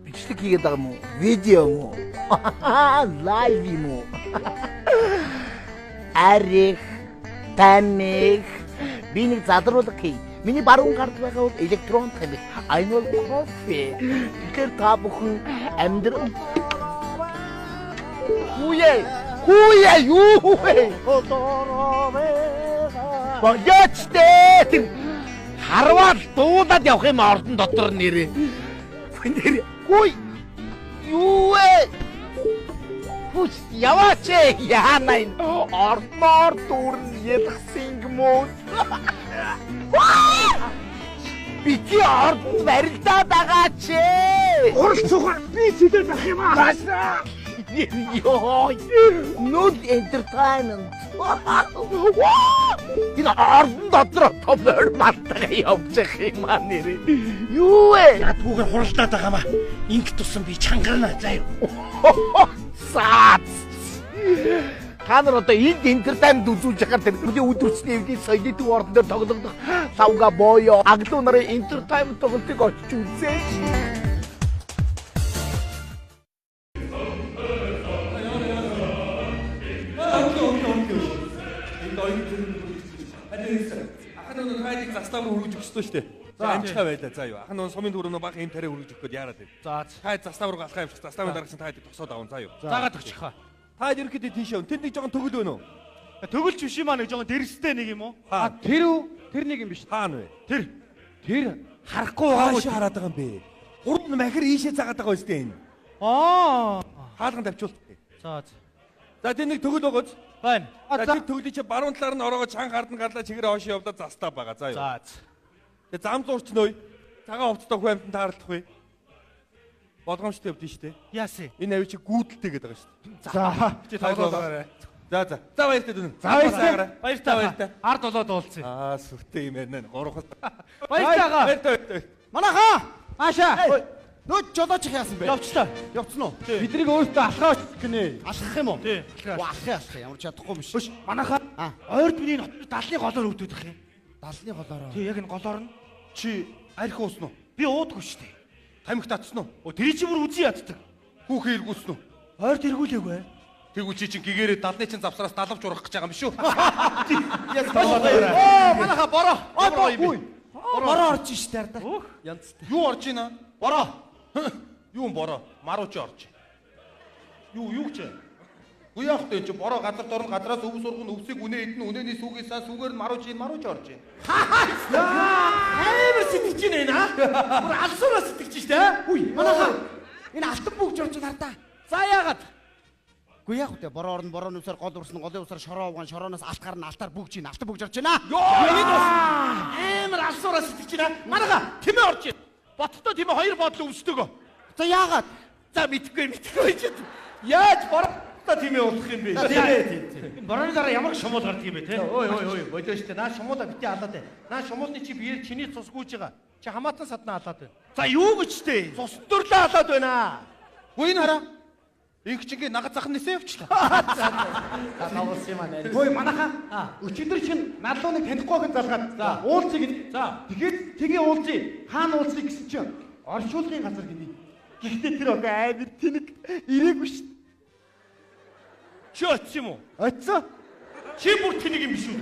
бичлэг хийгээд байгаа юм уу? Видео юм уу? Лайв юм уу? Арих, тамиг, би нэг залруулга хий. Миний баруун гард байгаа бол электрон тамиг. Энэ бол кофе. Тэгэхээр та бүхэн амьдрал Хүүе юу вэ? Яачтэй харвал дуудаад явах юм ордон дотор нэрээ. Хүй юу вэ? Хүч яваач яана энэ ордноор дүүрэн ялгсан юм уу? Бити ордонд барилдаад байгаа ч. Уралцуугаар би сэдэл байх юм аа. Йой, нүд entertainment. Энэ ордон дотор томор малтага явчих юм аа нэрээ. Юу вэ? Ядгүйгээр хуралдаад байгаа маа. Инг тусан би чангарна заа юу. Саац. Та нар одоо энд entertainment үзүүлж байгаа тэр өдөрцний эвдийн соёлын төв ордон дээр тоглох лавга боёо аглуу нарын entertainment тоглолтыг очиж үзээ. Ахын хайдыг застав руу хөргөж өгсөн шүү дээ. За амжихаа байлаа заа юу. Ахын сумын төрөнөө баг юм тариа хөргөж өгөх гээд яарад байв. За хайд застав руу галхаа явчих. Заставын дараагч хайдыг тосоод аван заа юу. Заагаад өгчиххаа. Хайд ерөөхдөө тийш яв. Тэнд нэг жоохон төгөл өнөө. Төгөлч биш юм аа нэг жоохон дэрстэй нэг юм уу? Тэр үү? Тэр нэг юм биш. Хаана вэ? Тэр харахгүй байгаа шүү хараад байгаа юм бэ. Гурд нь махир ийшээ заагаад байгаа үстэй энэ. Хаалган тавьчуул. За тэр нэг төгөл өгөөч. Байна. За төглий чи баруун талаар нь ороогоо чанга гардан гарлаа чигээрээ хойшоо явдаа застаа байгаа. За юу. Тэгээ зам зурч нөө. Цагаан хувцтай хүү амтан таарлах вэ? Болгоомжтой явдсан шүү дээ. Яасан. Энэ авиг чи гүйдэлтэй гэдэг байгаа шүү дээ. За. Чи тавлуулаарай. За. За баяртай дүүн. За баяртай. Ард болоод уулзъя. Сүртэй юм байна. Гурван. Баяртай. Манайхаа. Маашаа. Нөө жолооч яасан бэ? Явчлаа. Явцсан уу? Биднийг өөртөө алхаач гинэ. Алхах юм уу? Тий. Алхах. Ямар ч чадахгүй юм биш. Манайхаа. Ойрд миний далны голоор өвдөх юм. Далны голоор. Тий, яг энэ голоор нь. Чи арх уусан уу? Би уудаггүй шүү дээ. Тамхи татсан уу? Тэрий чи бүр үзий яддаг. Хүүхээ эргүүлсэн үү? Ойрд эргүүлээгүй. Тэгвэл чи чинь гэгээрээ далны чин завсраас далавч урах гэж байгаа юм шүү. Яг тоо. Манайхаа бороо. Бороо орж штэ ардаа. Янзтай. Юу орж ийна? Бороо. Юу бороо? Марууч орж. Юу ч. Гү яах вэ чи бороо газар дорн гадраас өв сургын өвсийг үнэ идэн үнэний сүгээсаа сүгээр нь марууч орж байна. Амар сэтгэж байна аа. Бүр алсуураас сэтгэж штэ. Үгүй манайхаа энэ алтан бүгж орж байна хардаа. За яагаад? Гү яах вэ бороор нь борооны усаар гол урсан голын усаар шороо угаан шорооноос алт гарна алтаар бүгж ийн алтан бүгж орж байна. Энэ бас амар алсуураас сэтгэж байна. Манайхаа тэмээ орж байна. Боттоо тийм хоёр бодлоо өвсдөг. За яагаад? За мэдхгүй ч. Яаж бороо тийм уулах юм бэ? Тийм. Борооны дараа ямар шумуул гардаг юм бэ те? Ой, болоо штэ. Наа шумуулаа бити алаад байна. Наа шумуулны чи биеэр чиний цус гүйж байгаа. Чи хамаатан саднаа алаад байна. За юу гэж те? Цус дөрлөө алаад байна. Хөөе хараа. Инх чингээ нагад захын нисээ явчлаа. Тавуулс юм аа. Хөөе манайхаа өчигдөр чинь налууныг танихгүй хэн залгаад уулзъя гэж. За тэгээд тгээ уулзъя. Хаана уулзъя гэсэн чинь оршуулгын газар гинэ. Гэхдээ тэр ог амар тэнэг ирээгүй шүү. Чи очив юм уу? Очив. Чи бүр тэнэг юм биш үү?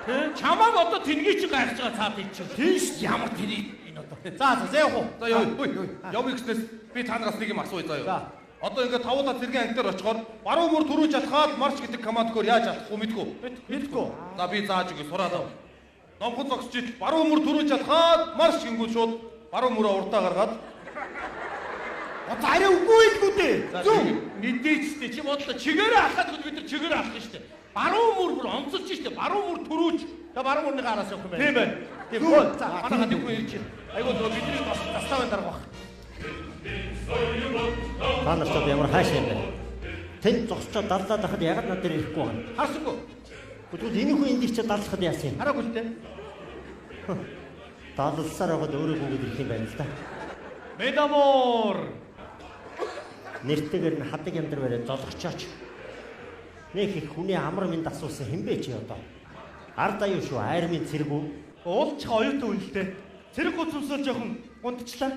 Тэ? Чамааг одоо тэнгийг чи гайхаж байгаа цаад ий чи. Тийш ямар тэнэг энэ одоо. За явах уу? За явъя гэснээс би та нараас нэг юм асууя заа юу. За. Одоо ингээд тавуулаа зэргийн анги дээр очихоор баруун мөр түрүүж алхаад марш гэдэг командгоор яаж алхах уу мэдгүй. Мэдгүй. За би зааж өгье сураад ав. Номхон зогсож ил баруун мөр түрүүж алхаад марш гингүүл шууд баруун мөрөө уртаа гаргаад. Одоо арай үгүй илгүү дээ. Зүг. Мэдээч дээ. Чи бодлоо чигээрээ алхаад гол бид нар чигээрээ алхах штэ. Баруун мөр бүр онцолж штэ. Баруун мөр түрүүж. Та баруун мөрний гараас явах юм байна. Тийм байна. Тийм. За манайхад үгүй ирж. Айгуу нөгөө бидний таставын дарга баг. Та нарт ямар хаашаа юм бэ? Тэнд зогсчод даллаад байхад ягаад над дээр ирэхгүй байна? Харсангүй. Тэгвэл энэ хүн энд ирчээд даллахад яасан юм? Хараагүй л дээ. Даллсаар байгаад өөрөө бүгд ирэх юм байна л да. Медамор. Нэртэйгээр нь хадаг ямдар бариад золгочооч. Нэг их хүний амар минь асуусан хэн бэ чи одоо? Ард аюу шүү, айрмын цэрэг үү? Уулчих оюутан үнэлтэй. Цэрэг гоцсомсоо жоохон гундчлаа.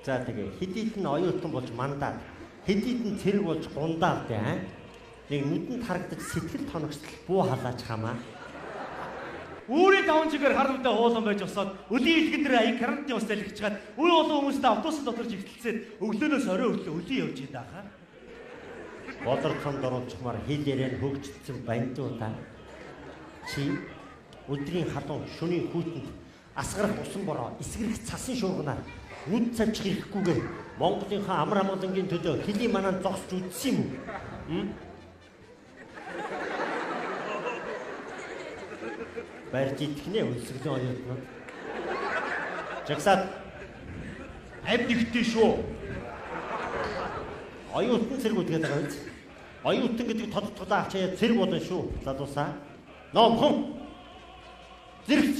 За тэгээ хэдийд нь оюутан болж мандаад хэдийд нь цэрэг болж гундаад аа. Нэг нүдэнд харагдаж сэтгэл тоногсдол буу халаач хамаа. Үүрийн даван чигээр харамтай хуулан байж босоод өлийн илгэн дээр аяг карантин ус залхиж чад үе олон хүмүүстэй автобус дотор жигтэлцээд өглөөнөөс орой өглөө өлийн явж идэв хаа. Бодорхон дөрөвчмөр хил ярээр хөгжсөн бандуудаа. Чи өдрийн халуун шөнийн хүйтэнд асгарах усан бороо эсгэрэх цасан шуурганаар нүд цавчих хэрэггүйгээр Монголынхаа амар амгалангийн төлөө хилийн манаа зогсож үдсэн юм уу? Барьж идэхнэ үлсгэлэн оюутнууд. Жагсаад Авь нэгтэй шүү. оюутан цэргүүд гэдэг байгаа биз? Оюутан гэдэг тодтогдоо авчаа цэрэг болно шүү. Залуусаа. Номхон. Зэрэгч.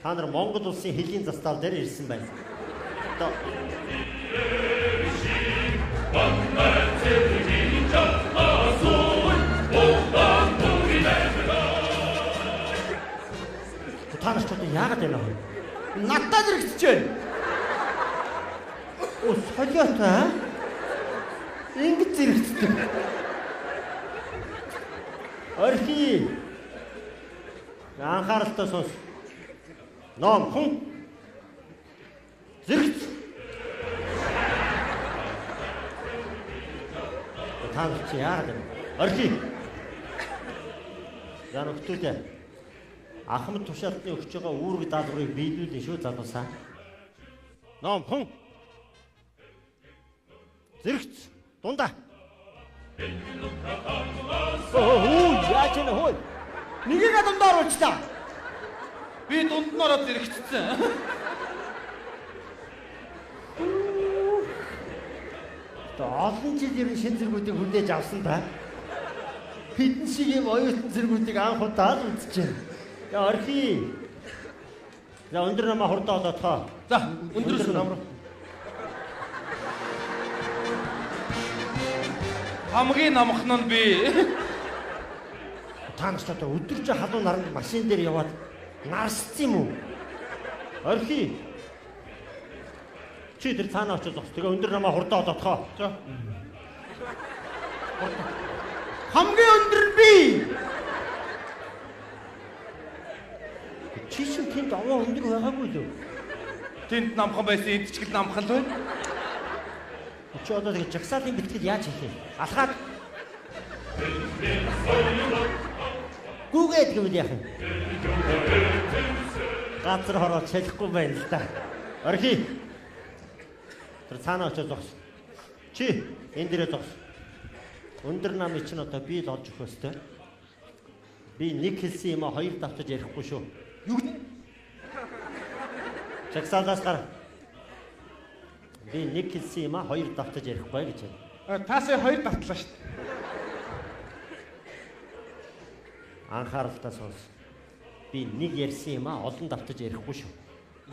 Та нар Монгол улсын хэлийн застал дээр ирсэн байна. Одоо Танаас ч яагаад байна вэ? Надад зэрэгцэж байна. Оо солиотой. Ингэж зэрэгцдэг. Орхи. Анхааралтай сонс. Ном хүн. Зэрэгц. Танаас чи яагаад байна? Орхи. Яа нөхдөлөө. Ахмад тушаалтны өгч байгаа үүрэг даалгаврыг биелүүлэн шүү залуусаа. Ном хүн. Зэрэгц. Дундаа. Яаж нэ хой. Нэгийг дундаа оруулчлаа. Би дунд нь ороод зэрэгцсэн. Олон жил ер нь шин зэргүүдийг хүлээж авсан та. Хэдэн шиг юм оюутан зэргүүдийг анх удаа л үзчихэв. За орхи. За өндөр намаа хурдаа одоотхоо. За өндрөөс намруу. Хамгийн намхан нь би. Та нарт одоо өдөрж халуун наранд машин дээр яваад нарсцсан юм уу? Орхи. Чи тэр цаанаа очиж зогс. Тэгээ өндөр намаа хурдаа одоотхоо. За. Хамгийн өндөр би. Чи шин тэнд овоо өндөр байгаагүй лөө. Тэнд намхан байсан, энд ч гэл намхан л байна. Чи одоо тэгээ жагсаалын бэлтгэл яаж хийх вэ? Алхаад. Гүгээд гэвэл яах юм? Газар хороо чалахгүй байна л да. Орхи. Тэр цаанаа очиж зогс. Чи энэ дээрээ зогс. Өндөр намын чинь одоо би л олж өгөх ёстой. Би нэг хэлсэн юм а хоёр давтаж ярихгүй шүү. Юу гэнэ? Жагсаалаас гар. Би нэг хэлсэн юм а хоёр давтаж ярихгүй гэж байна. Таасаа хоёр давтлаа шүү дээ. Анхааралтай сонс. Би нэг ярьсан юм а олон давтаж ярихгүй шүү.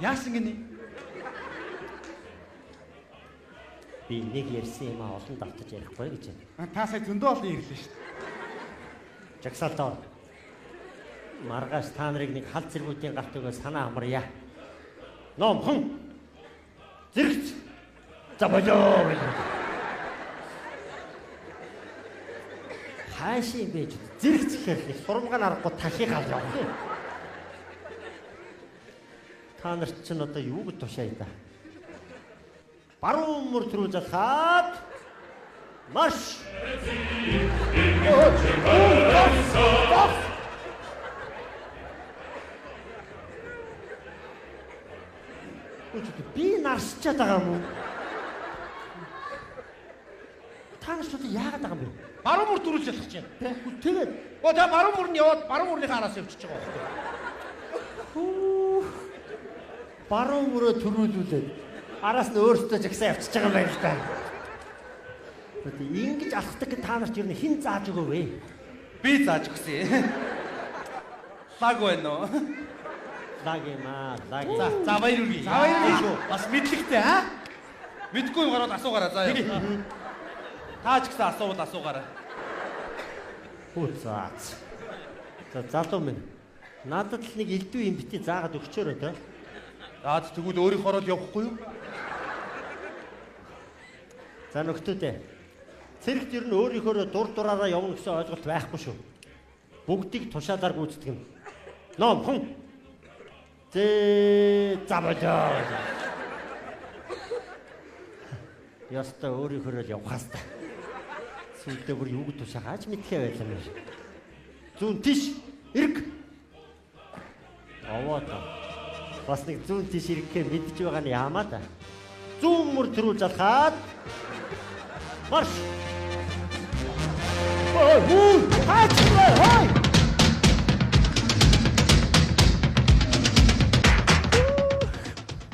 Яасан гинэ? Би нэг ярьсан юм а олон давтаж ярихгүй гэж байна. Таасаа зөндөө олон ирлээ шүү дээ. Жагсаалтаа. Маргааш та нарыг нэг хал зэргүүдийн галт өгөө санаа амарья. Номхон. Зэрэгц. За болоо. Хаашийн байж зэрэгц гэхээр нэг сурмгаан аргагүй тахыг авч явах юм. Та нарт ч одоо юу гэж тушаая да. Баруун мөр төрөө залхаад марш. Би нарсчаад байгаа юм уу? Та нар ч одоо яагаад байгаа юм бэ? Баруун мөр дөрүүлж ялах гэж байна. Тэгээд За баруун мөр нь яваад баруун мөрнийхээ араас явчихж байгаа байхгүй. баруун мөрөө төрүүлүүлээд араас нь өөртөө жагсаа явчихж байгаа юм байна л да. Ингэж алхдаг та нарт юу хэн зааж өгөө вэ? Би зааж өгсөн. Лаг байна уу? Лаг юм аа, лаг. За баяр үргэлж. За баяр үргэлж шүү. Бас мэдлэгтэй аа? Мэдгүй юм гараад асуугаараа заа яа. Та ч гэсэн асуувал асуугаараа. Хөөцөөц. За залуу минь. Надад л нэг элдв юм бити заагаад өгчөөрэй те. За тэгвэл өөрийнхөө ороод явахгүй юу? За нөхдөөдөө. Цэрэгт ер нь өөрийнхөө дур дураараа явна гэсэн ойлголт байхгүй шүү. Бүгдийг тушаалаар гүйцэтгэх юм. Ном хүн. Забалаа. Яста өөрийнхөө л явах хэвээр. Сүйдээ бүр юу гэж тушаагааж мэдхээ байлаа юм. Зүүн тийш эрг. Аваад. Бас нэг зүүн тийш эргэхээ мэдж байгаа нь яамаа да. Зүүн мөр төрүүлж алхаад. Марш. Хөө, хаач.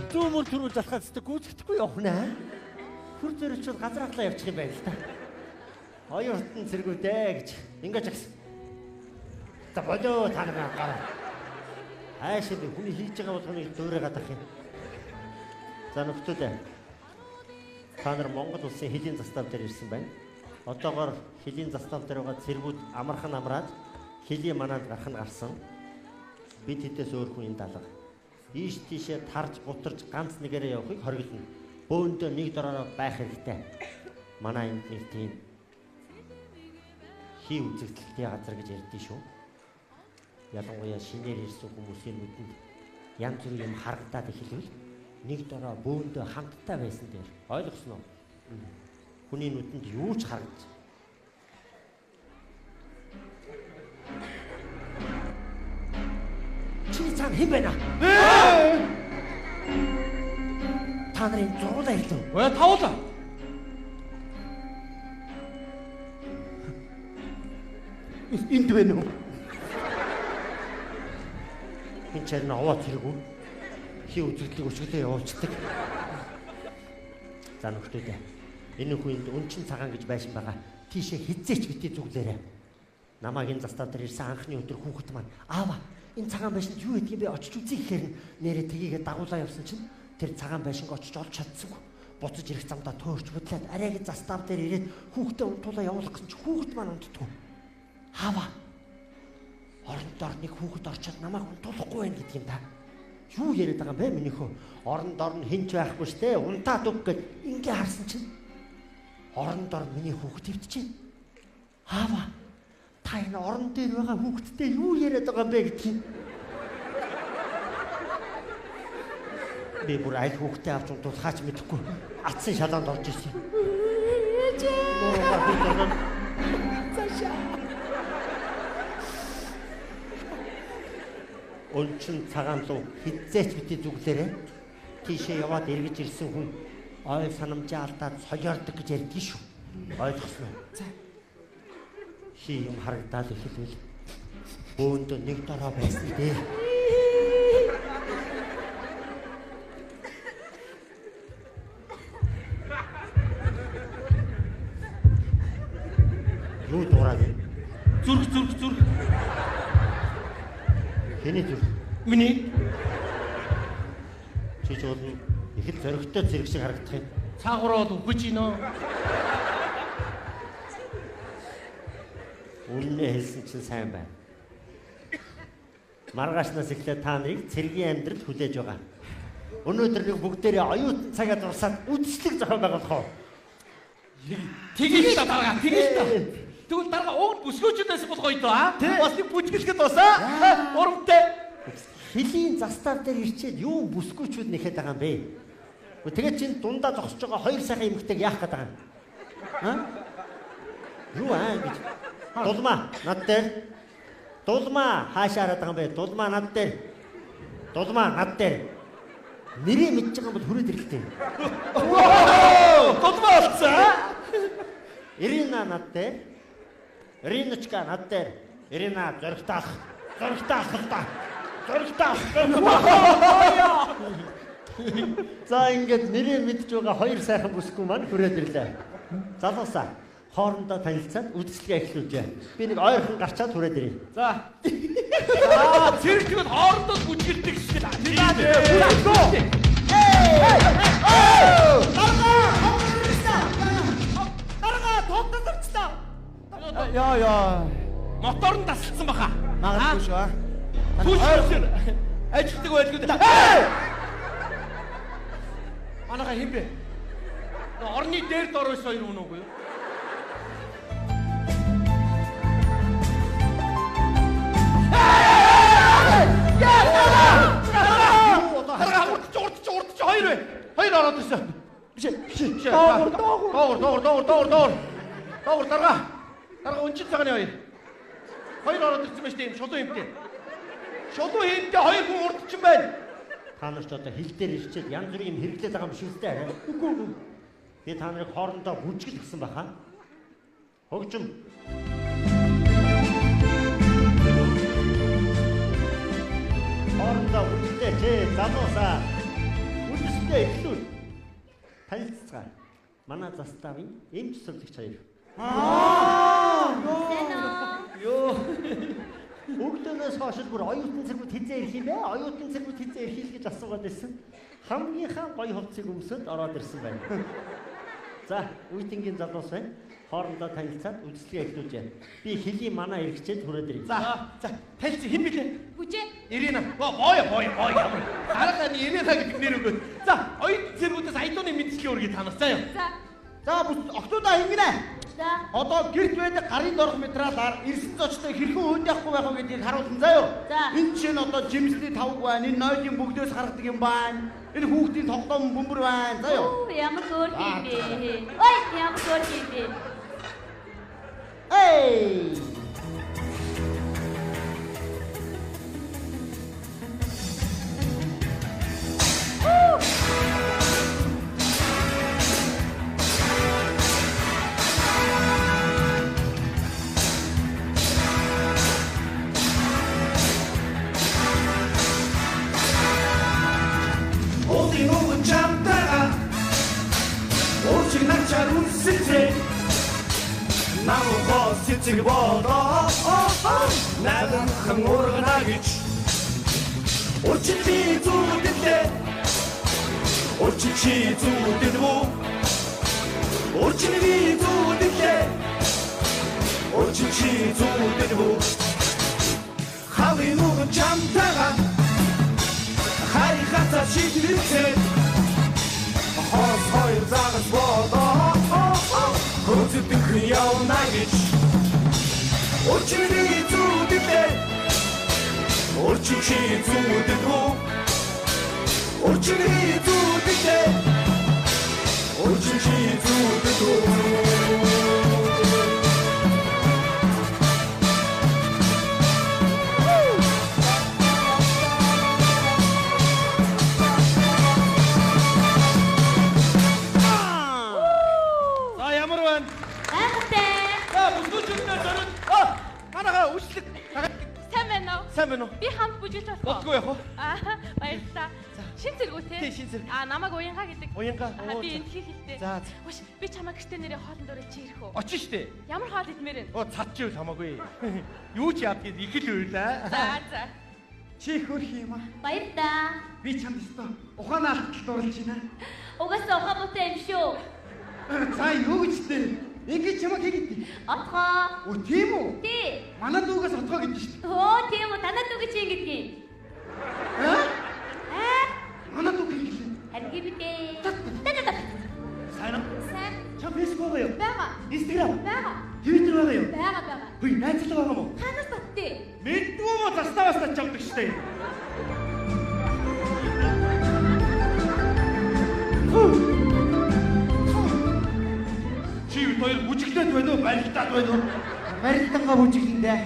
Зүүн мөр төрүүлж алхаад зү гүйцэтгэхгүй явна. Хүр зөрчил газар хатлаа явчих юм байна л та. Хоёр хутан цэргүүдээ гэж ингэж агсан. За болоо та нараа гараа. Аашаа би хүний хийж байгаа болгоныг дуурайгаад ах юм. За нөхдөөдөө. Та нар Монгол улсын хэлийн застав дээр ирсэн байна. Одоогоор хэлийн застав дээр байгаа цэргүүд амархан амраад хэлийн манаад гарах нь гарсан. Бид хэдээс өөр хүн энэ далга. Ийш тийшээ тарж гутарж ганц нэгээрээ явахыг хориглоно. Бөөндөө нэг дороо байх хэрэгтэй. Манай энд нэг тийм хий үзэгдэлтэй газар гэж ярьдээ шүү. Ялангуяа шинээр ирсэн хүмүүсийн нүдэнд янз бүрийн юм харагдаад эхэлвэл нэг дороо бөөндөө хамтдаа байсан дээр ойлгосноо. Хүний нүдэнд юу ч харагдаж. Чи цаана хэн байна? Та нарын зургуулаа хэлсэн. Ой тавуулаа. Энд байна уу? Энэ ч ярина аваад хэрэггүй. Хий үзэгдлийг өчгөлөө явуулцдаг. За нөхдөөдөө. Энэ хүнд өнчин цагаан гэж байшин байгаа. Тийшээ хизээч битээ зүглээрээ. Намайг энэ застав дээр ирсэн анхны өдөр хүүхэд маань аава энэ цагаан байшинд юу гэдгийг би очиж үзье гэхээр нэрээ тгийгээ дагуулаа явсан чинь тэр цагаан байшинг очиж олж чадсангүй. Буцаж ирэх замдаа төөрч хөдлөөд арайг застав дээр ирээд хүүхдээ унтуулаа явуулах гэсэн чинь хүүхэд маань унтдгүй. Аава орондоор нэг хүүхэд орчоод намайг унтуулахгүй байх гэдэг юм да. Юу яриад байгаа юм бэ минийхөө? Орондоор нь хинч байхгүй штэ. Унтаад өг гэд ингээ харсан чинь орондоор миний хүүхэд өвдөж байна. Аава та энэ орон дээр байгаа хүүхэдтэй юу яриад байгаа юм бэ гэдгийг. Би бүр аль хүүхдээ авч унтуулахаач мэдэхгүй. Атсан шалаанд орж ирсэн. Өнчин цагаан луу хизээч битээ зүглээрээ тийшээ яваад эргэж ирсэн хүн ой санамжаа алдаад солиордог гэж ярьдгийг шүү. Ойлгосноо. За. Хий юм харагдаад эхэлвэл бөөндөө нэг дороо байсан дээ. Юу дуурайг? Зүрх. Хэний зүрх? Миний. Чи ч бол их л зөрөгтэй зэрэг шиг харагдах юм. Цаагаараа үхэж гинөө. Үннээ хэлсэн чинь сайн байна. Маргаашнаас эхлээд та нарыг цэргийн амьдрал хүлээж байгаа. Өнөөдөр нэг бүгдээрээ оюутан цагаа дурсаад үдшилэг зохион байгуулах уу? Тэгээл та дараа. Тэгвэл дараа уг бүсгүүчдээс бол гоё доо аа. Бас нэг бүжгэлгээд босаа. Урамтай. Хэлийн застав дээр ирчээд юу бүсгүүчүүд нэхэд байгаа юм бэ? Тэгээд чинь дундаа зогсож байгаа хоёр сайхан эмэгтэйг яах гээд байгаа юм? Аа? Юу аа гэж. Дулмаа над дээр. Дулмаа хаашаа хараад байгаа юм бэ? Дулмаа над дээр. Дулмаа над дээр. Нэрээ мэдж байгаа юм бол хүрээд ирэхтэй. Дулмаа болцоо. Ирина над дээр. Риночка над дээр. Ирина зөрөгтэй та. За ингээд нэрээ мэдж байгаа хоёр сайхан бүсгүй маань хүрээд ирлээ. Залуусаа хоорондоо танилцаад үдшилгээ эхлүүлжээ. Би нэг ойрхон гарчаад хүрээд ирье. За. Цэрэгчүүд хоорондоо бүжгэлдэг шиг. Яа. Мотор нь тасалсан баха. Магадгүй шүү аа. Түшэр. Ажилтдаг байлгүй. Манайха хин бэ? Орны дээр дороос хоёр үнэгүй юу? Урдч хоёр бай. Хоёр ороод ирсэн. Биш. Доогуур дарга. Дарга өнчил цагааны хоёр. Хоёр ороод ирсэн байж тийм шулуу юмтэй. Шулуу хиймтэй хоёр хүн урдчин байна. Та нар ч одоо хил дээр ирчээд янз бүрийн юм хэрэглээд байгаа юм шиг үстэй арай. Үгүй. Би та нарыг хоорондоо бүжгэл гисэн байхаа. Хөгжим. Хоорондоо бүжгэлээ чи залуусаа. Үндсдээ эхлүүл. Танилцгаа. Манай заставын эмч сурлагч хоёр. Ёо. Өглөөнөөс хойш бүр оюутан цэргүүд хизээ ирэх юм бэ? Оюутан цэргүүд хизээ ирэх л гэж асуугаад байсан. Хамгийн гоё хувцсыг өмсөд ороод ирсэн байна. За, үеийнгийн залуус байна. Хоорондоо танилцаад үзлэгээ эхлүүлж байна. Би хэлийн манаа эргэчээд хүрээд ирье. За, танилцсан хэн бэлээ? Бүжээ. Ирина. Боо ямар. Харахад Ирина гэдэг нэр өгөөд. За, оюутан цэргүүдээс аялууны мэдчилгээ өргөе танаас заа юу. За октоудаа хингэнэ. За. Одоо гэрт байдаг гарын дорх материалаар эрсдэл зочтой хэрхэн хөөд явахгүй байх вэ гэдгийг харуулсан заа юу. Энэ чинь одоо жимсний тавг байна. Энэ нойлын бүгдөөс харагдаг юм байна. Энэ хүүхдийн тоглоом бөмбөр байна. За юу. Ямар хөөр юм бэ? Ой, ямар хөөр юм бэ? Эй! 어디 놓은 잠다가 오직 낙찰 웃을지 나무 버스치기 보다 나는 항오르가 나겠지 오치치 두는데 오치치 두는데도 오치니 두는데 오치치 두는데도 하위 놓은 잠다가 하이 가사 시들세 허서이 작은 보다 거짓된 그여운 나겠지 오치니 두는데 오치치 두는데도 오치니 두는데 오치치 두는데도 Сайн байна уу? Би хамт бүжгэлж болох. Бодгүй яах вэ? Баярлалаа. Шин зэрэг үү те? Тий, шин зэрэг. Намайг уянга гэдэг. Уянга. Би энэ хийхэлтэй. За. Үш, би чамаа гэртээ нэрээ хоолн дөрөө чи ирэх үү? Очиж штэ. Ямар хоол идмээр вэ? Цад ч юу хамаагүй. Юу ч яад гээд их л уйлаа. За. Чи хөрх юм аа. Баярлалаа. Би чамд өстө ухаанаа хаталт оруулж байна. Угаасаа ухаан муутай юм шүү. За юу гэж дээ? Ингээд чамаа хийгээд. Отгоо. Өө тийм үү? Тий. Манай дүүгээс отгоо гэдэг шүү. Оо тийм үү, танаа дүү гэж юм гэдгийг. Манай дүү хийлээ. Харин битээ. Сайн уу? Сайн. Чам фэйсбүүк байгаа юу? Бага. Instagram. Бага. Twitter байгаа юу? Бага. Хөөе, найзлаа байгаа мó? Танаас баттээ. Мэдгүй мо заставаас тачдаг штэ. Чи хоёр бүжиглээд байна уу? Барилдаад байна уу? Барилдангаа бүжиглэндээ.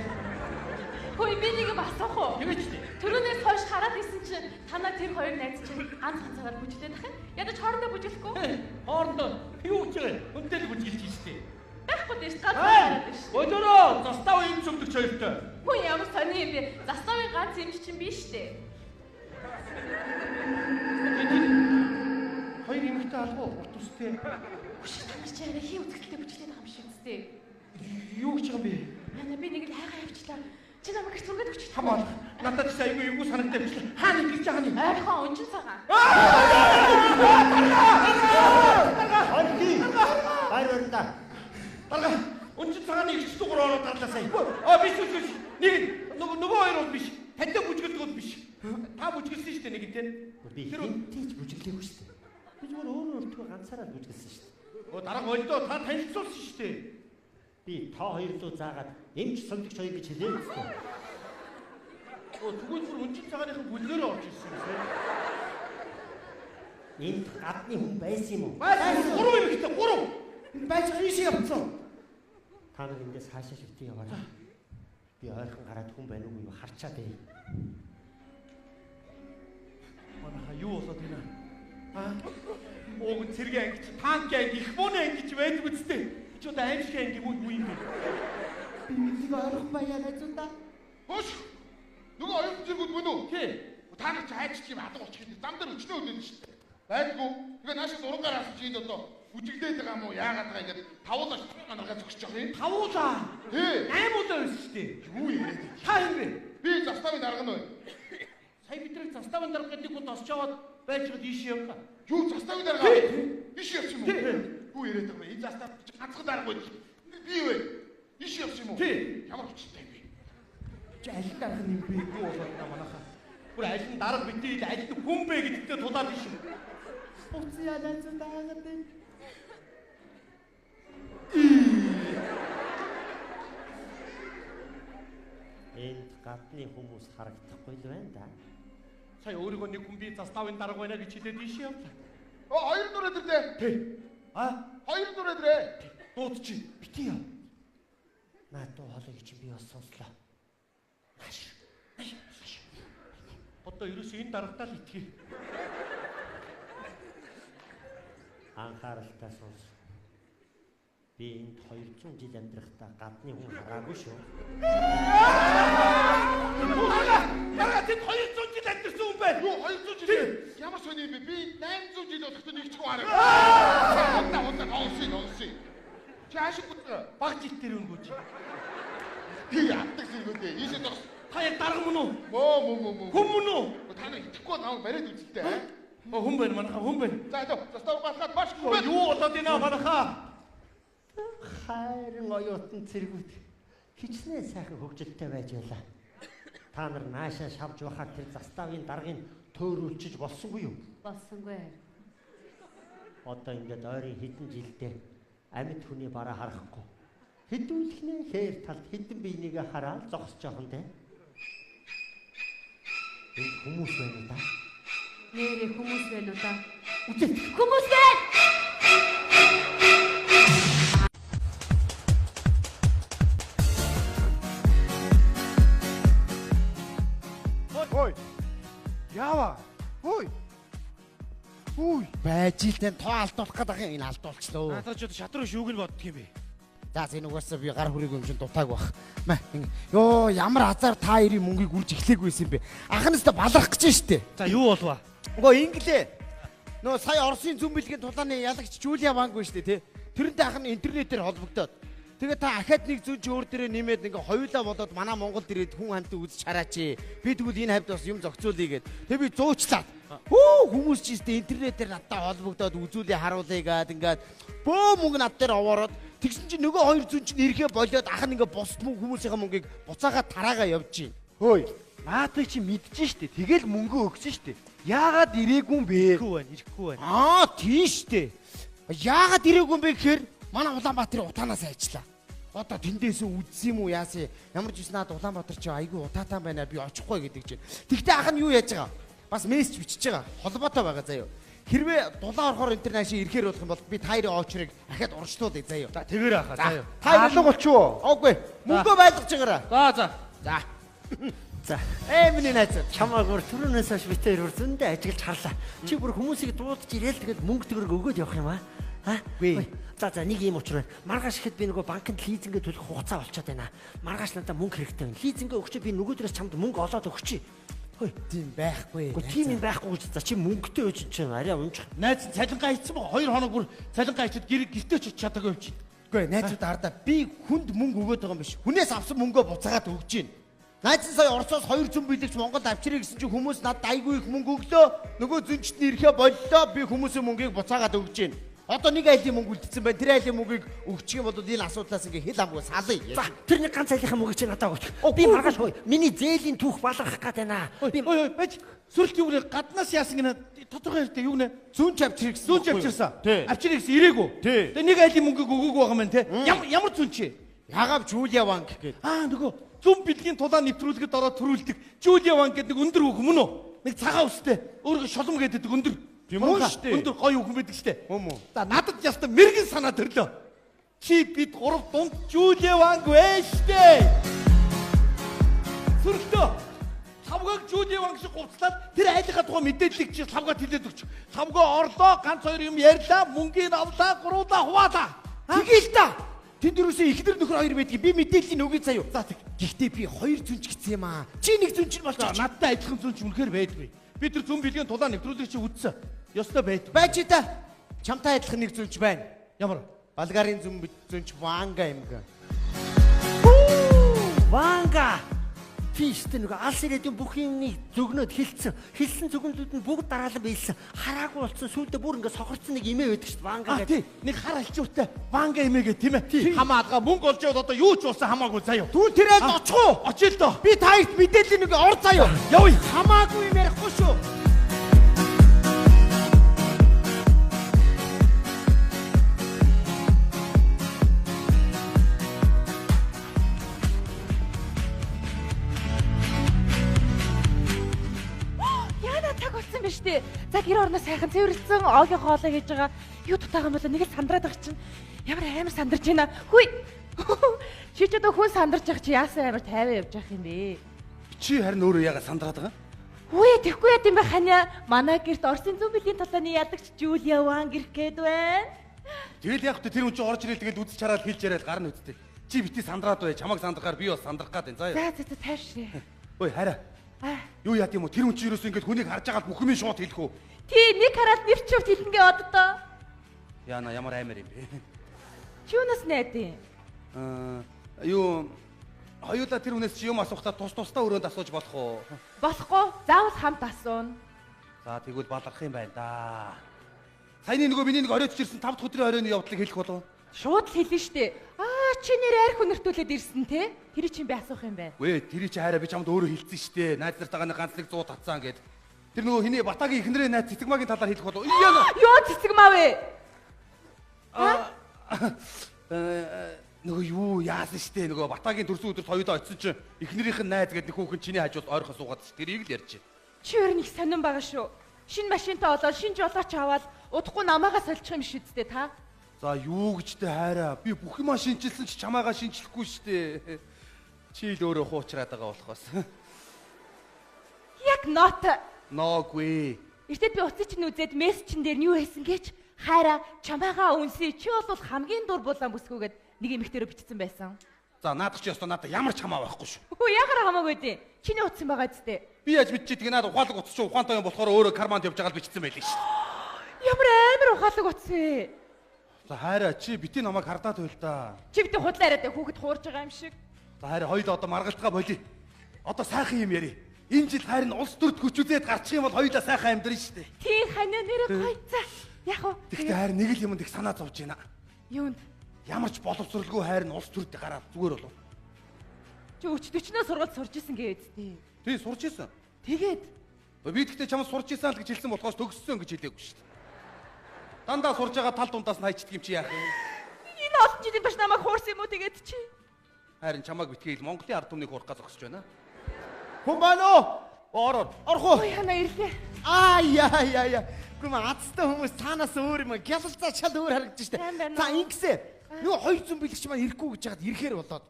Хөөе, би нэг юм асуух уу? Тэгэж штэ. Төрөнөөс хойш хараад исэн чинь танаа тэр хоёр найз чинь ганц ганцаар бүжиглээд ах юм. Ядаж хоорондоо бүжиглэхгүй. Хоорондоо юу ч вэ? Үнтэй л бүжиглэж штэ. Байхгүй дээ, ганцаар биш. Өдөрөө застав юм зөвлөгч хоёртой. Хүн ямар сони юм бэ? Заставын ганц юм чинь биш дээ. Хоёр эмэгтэй албаа урт үстэй. Хүш танаар чи арай хий үзэгдэлтэй бүжиглээд байгаа юм шиг үстэй. Юу гэж юм бэ? Яна би нэг л хайгаа явчлаа. Чи намайг их зургаад өгч. Хамаа. Надад ч айгүй юу санагтай бичлээ. Хаана ингэж байгаа юм? Айхан өнчин цагаан. Хонки. Хайранда. Дарга. Өнчин цагааны их дугаар ороод гарлаа сая. Биш. Нэг нөгөө хоёр бол биш. Тантай бүжгэлдгүүд биш. Та бүжгэлсэн шүү дээ нэг нь те. Би хинтэж бүжиглээгүй шүү дээ. Би зүгээр өөрөө өөртөө ганцаараа бүжгэлсэн шүү дээ. Дарга олдоо та танилцуулсан шүү дээ. Би та хоёр дуу заагаад эмч сонгогч хоёр гэж хэлээ үстэй. Тэгвэл бүр өнжин цагааныхан бүлгээрээ орж ирсэн юм байна. Энд гадны хүн байсан юм уу? Байсан. 3 юм ихтэй 3. Энэ байж байгаа ийшээ явцсан. Та нар эндээс хаашаа шивтээ яваарай. Би ойрхон гараад хүн байна уу юу харчаад бай. Манайха юу болоод байна? Ууг цэргийн ангич, танк анги, их мууны ангич байдаг үстэй. Чи одоо аимшиг анги юу юм бэ? Би мэдгийг ойлгох баяа найзуудаа. Хош. Нөгөө оюутан зэргүүд мөн үү? Тий. Та нар чи хайч юм алга болчих юм. Зам дээр өчнөө үлдэн шүү дээ. Байдгүй. Тэгээ наашаа урангаар асууж энд одоо үжиглээд байгаа юм уу? Яагаад байгаа ингэж тавуулаа манаргаа зогсож байгаа юм? Тавуулаа. Тий. 8 удаа байсан шүү дээ. Юу яриад вэ? Та юм бэ? Би заставын дарга нь бай. Сая бидрэг заставын дарга гэдэг нь тосч аваад байчгаад ийш явлаа. Юу заставын дарга? Иш явчих юм уу? Юу яриад байгаа юм? Энэ застав чи ганцхан дарга байл. Би юу вэ? Иш явчих юм уу? Тий. Ямар хүчтэй бэ? Чи аль дарга юм бэ? Юу болоод та манайха? Бүр аль нь дарга битээ аль нь хүн бэ гэдэгтээ тулаад биш юм. Уцяа найзуудаа хаагаад байна. Энд гадны хүмүүс харагдахгүй л байна да. Сая өөрийгөө нэг хүн би заставын дарга байна гэж хэлээд ийш явлаа. Хоёр дураад ирлээ. Тий. Хоёр дураад ирээ. Дууд чи битээ яа. Наа дуу хоолойг чи би бас сонслоо. Одоо ерөөсөө энэ даргатаа л итгэе. Анхааралтай сонс. Би энд 200 жил амьдрахтаа гадны хүн хараагүй шүү. Яагаад тийм 200 жил амьдсан хүн бэ? Юу 200 жил? Ямар сони юм бэ? Би 800 жил болохтой нэг ч хүн хараа. Удаа нонси. Чи ашиг Баг жил дээр өнгөөч. би ятдаг юм үү? Ийшээ догс. Та яг дарга мөн үү? Мөө. Хүн мөн үү? Та нар итгэхгүй намайг бариад үзэлтэй. Хүн байна манайха хүн байна. За застав басгаад баш хүн. Юу болоод байна манайха? Хайрын оюутан цэргүүд хичнээн сайхан хөгжилтэй байж байлаа. Та нар наашаа шавж байхад тэр заставын даргыг төөрүүлчих болсонгүй юу? Болсонгүй. Одоо ингээд ойрын хэдэн жилдээ амьд хүний бараа харахгүй. Хэдүүлхнээ хээр талд хэдэн биенийгээ хараад зогсож байгаа юм дээ. Энэ хүмүүс байна уу да? Нэрээ хүмүүс байна уу та? Үзээ. Хүмүүс байна! Ой. Яава. Ой. Байж л тань тоо алдуулах гэдэг энэ алдуулчлаа. Надад ч шатруу шүүг нь боддөг юм бэ. За энэ угаасаа би гар хүрээгүй юм шин дутааг бах. Йоо ямар азар та хоёрын мөнгийг үрж эхлэегүй байсан юм бэ? Анхнаасаа баларх гэж штэ. За юу болов? Нөгөө инглээ. Нөө сая Оросын зүүн бэлгийн тулааны ялагч Жулия Ванг байна штэ тий. Тэрнтэй ах нь интернетээр холбогдоод. Тэгээ та ахаад нэг зүүн чи өөр дээрээ нэмээд ингээ хоёулаа болоод манай Монголд ирээд хүн хамтаа үзэж хараач. Би тэгвэл энэ хавьд бас юм зохицуулъя гэд. Тэгээ би зуучлаад. Хүмүүс ч ихтэй интернетээр надтай холбогдоод үзүүлээ харуулъя гад ингээд бөө мөнгө над дээр овоороод тэгсэн чи нөгөө хоёр зүүн чинь ирэхээ болоод ах нь ингээ босд хүмүүсийн мөнгийг буцаагаад тараагаа явж гин. Хөөе. Наадыг чи мэдчихэж штэ. Тэгэл мөнгө өгсөн штэ. Яагаад ирээгүй юм бэ? Ирэхгүй байна. Тийш штэ. Яагаад ирээгүй юм бэ гэхээр манай Улаанбаатарын утаанаас айчлаа. Одоо тэндээс үзсэн юм уу яасан? Ямар ч юуснаад Улаанбаатар чи айгүй утаатан байна би очихгүй гэдэг чинь. Тэгтээ ах нь юу яаж байгаа? Бас мессеж бичиж байгаа. Холбоотой байгаа заяа. Хэрвээ дулаан орохоор интернэшн ирэхээр болох юм бол би таарийн очрыг ахаад урагшлуулъя заяа. За тэгэр ахаа заяа. Алга болчихоо. Ooгүй. Мөнгөө байлгаж байгаарай. За. За. Миний найз. Чамаагаар түрүүнээс хойш битээр зөндөө ажиллаж харлаа. Чи бүр хүмүүсийг дуудаж ирээл тэгээд мөнгө төгрөг өгөөд явах юм аа? Үгүй. За нэг юм учраа. Маргааш ихэд би нөгөө банкнд лизингээ төлөх хугацаа болчиход байна. Маргааш надад мөнгө хэрэгтэй байна. Лизингээ өгчөө би нөгөөдрөөс чамд мөнгө олоод өгчий. Тийм байхгүй. Гэхдээ тийм юм байхгүй гэж. За чи мөнгөтэй өж чинь арай унжих. Найз цалингаа хийсэн ба 2 хоног бүр цалингаа хийчихэд гэртээ ч чадаагүй юм чи. Үгүй найзууд ардаа би хүнд мөнгө өгөөд байгаа юм биш. Хүнээс авсан мөнгөө буцаагаад өгч гин. Найз сая Оросоос 200 билэгч Монголд авчирэй гэсэн чинь хүмүүс надад айгүй их мөнгө өглөө. Нөгөө зүнчтний ирэхээ боллоо. Би хүмүүсийн мөнгийг буцаагаад өгч гин. Одоо нэг айлын мөнгө үлдсэн байна. Тэр айлын мөнгийг өгчих юм бол энэ асуудлаас ингээ хэл амгүй салъя. За тэрний ганц айлынхаа мөнгө чи надад өгч. Би маргааш хой. Миний зээлийн түүх балгах гээд байна. Би байж сүрэлт юу нэ гаднаас яасан гинэ тодорхой ярьдээ юу нэ Зүүн чавч хэрэгсэн. зүүн авчирсан. Авчир гэсэн ирээгүй. Тэгээ нэг айлын мөнгөг өгөөгүй байгаа мэн те. Ямар зүүн чи? Ягав Жулия Ванг гэдэг. Нөгөө зүүн бэлгийн тулаа нэвтрүүлэхэд ороод төрүүлдэг Жулия Ванг гэдэг нэг өндөр хүүхэн мөн үү? Нэг цагаан үстэй. Өөрөө шолом гэдэг өндөр. Тийм үү шүү дээ. Өндөр гоё хүүхэн байдаг штэ. Мөн үү. За надад яста мэрэгэн санаа төрлөө. Чи бид гурав дунд Жулия Ванг вэ штэ. Сүрэлтөө. Лавгаг Жулия Ванг шиг гуцлаад тэр айлынхаа тухай мэдээллийг чи лавгаад хэлээд өгч. Лавгаа орлоо, ганц хоёр юм ярьлаа, мөнгөний авлаа, гуруулаа хуваалаа. Тэгээл та. Тэнд дөрөөсөө ихнэр нөхөр хоёр байдгийг би мэдээллийн өгье заяа. За тэг. Гэхдээ би хоёр зүнч гэсэн юм аа. Чи нэг зүнч нь болчих. Надтай адилхан зүнч үнэхээр байдгүй. Би тэр зүүн бэлгийн тулаа нэвтрүүлэг чи үдсэн. Ёстой байд. Байж та. Чамтай адилхан нэг зүнч байна. Ямар? Болгарын зүнч Ванга юм гээ. Ванга. Тийштэй нэг алс ирээдүйн бүх юмыг зөгнөөд хэлсэн зөгнөлүүд нь бүгд дараалан биелсэн. Хараагүй болсон сүйдээ бүр ингээд сохорцсон нэг имээ байдаг шүү дээ. Ванга гэдэг. Тий. Нэг хар алчууртай Ванга имээгээ тийм ээ. Хамаадгаа мөнгө олж яваад одоо юу ч болсон хамаагүй заяа. Түл тэрээд очих уу? Очил доо. Би таарт мэдээллийн нэг ор заяа. Явъя. Хамаагүй юм ярихгүй шүү. Штэ. За гэр орноо сайхан цэвэрлсэн оогийн хоолой хийж байгаа. Юу дутаагаа юм бол нэг л сандраад байгаа чинь. Ямар амар сандарч байна. Хүй. Чи ч одоо хүн сандарч байгаа чи яасан амар тайван явж явах юм бэ? Чи харин өөрөө яга сандраад байгаа? Үе тэхгүй яд юм бэ ханиа. Манай гэрт Орсын зүүн бэлгийн толооны ядагч Жулия Ванг ирэх гээд байна. Тэгэл яг тэр хүн чи орж ирэл тэгэл үдс чараад хэлж яриад гарна үсттэй. Чи бити сандраад бай. Чамаг сандрахаар би бас сандрах гээд байна. За тайвшрээ. Ой хараа. Юу яд юм уу? Тэр хүн чи ерөөсөө ингэж хүнийг харж байгаа бүх юм шууд хэлэх үү? Тий, нэг хараад нэр чивт хэлнгээ оддоо. Яна ямар амар юм бэ? Чи юунаас найдын? Юу хоёулаа тэр хүнээс чи юм асуухтаа тусдаа өрөөнд асууж болох уу? Болохгүй. Заавал хамт асууна. За тэгвэл баларх юм байна да. Саяны нөгөө миний нэг оройч ирсэн 5 дахь өдрийн оройны явдлыг хэлэх болов? Шууд л хэлнэ штэ. Чи нэр арх өнөртүүлээд ирсэн те? Тэр чинь би асуух юм байна. Вэ, тэр чи хайраа би чамд өөрөө хэлсэн штэ. Найз нартайгаа ганц нэг 100 татсан гэд. Тэр нөгөө хиний Батагийн ихнэрээ найз Цэцэгмаагийн талаар хэлэх болов? Яна. Юу Цэцэгмаа вэ? Нөгөө юу яасан штэ нөгөө Батагийн төрсөн өдөрт хоёудаа очисон чинь ихнэрийнх нь найз гэдэг нэг хүүхэн чиний хажууд ойрхон суугаад ш. Тэрийг л ярьж. Чи өөр нэг сонирн байгаа шүү. Шинэ машинтай олоод шинэ жолооч аваад удахгүй намаагаа сольчих юм шүү дээ та. За юу гэж тэ хайраа. Би бүх юмаа шинжилсэн ч чамаагаа шинжлэхгүй штэ. Чи л өөрөө хуучраад байгаа болохоос. Яг нот. Ноогүй. Эртэд би уцыг чинь үзээд мессежн дээр нь юу хийсэн гэж хайраа чамаагаа үнсээ чи бол хамгийн дур булаан бүсгүйгээд нэг эмэгтэйрөө бичсэн байсан. За наадах чи ёстой надад ямар ч хамаа байхгүй шүү. Хөө яхаар хамаагүй дээ. Чиний утсан байгаа зү. Би яаж мэдчихэдэг надад ухаалаг утас чи ухаантай юм болохоор өөрөө карманд явж байгаа л бичсэн байлээ шүү. Ямар амар ухаалаг утас вэ? За хайраа чи бити намайг хардаад байл та. Чи бити худлаа яриад хүүхэд хуурж байгаа юм шиг. За хайраа хоёул одоо маргалтгаа болий. Одоо сайхан юм яри. Энэ жил хайр нь улс төрд хүч үзээд гарчих юм бол хоёулаа сайхан амьдрын шүү дээ. Тийм ханиа нэрээ гоё. За яг уу. Тэгтээ хайр нэг л юмд их санаа зовж байна. Юунд? Ямар ч боловсралгүй хайр нь улс төрд гараад зүгээр болов. Чи өчтөчнөө сургууль сурж исэн гээ үстэй. Тий сурч исэн. Тэгээд би тэгтээ чамд сурч исэн л гэж хэлсэн болохоос төгссөн гэж хэлээгүй шүү дээ. Дандаа сурж байгаа тал дундаас нь хайчдаг юм чи яах вэ? Энэ олон жилийн баш намайг хуурсан юм уу тэгээд чи? Харин чамайг битгий Монголын ард түмнийг хуурах гэж зогсож байна. Хүн байна уу? Ороод. Орох уу? Ой хана ирлээ. Яа. Гүм азтай хүмүүс цаанаас өөр юм гялалцаа чал өөр харагдаж штэ. За ингэсэ. Нөгөө 200 бэлэгч маань ирэхгүй гэж яагаад ирэхээр болоод.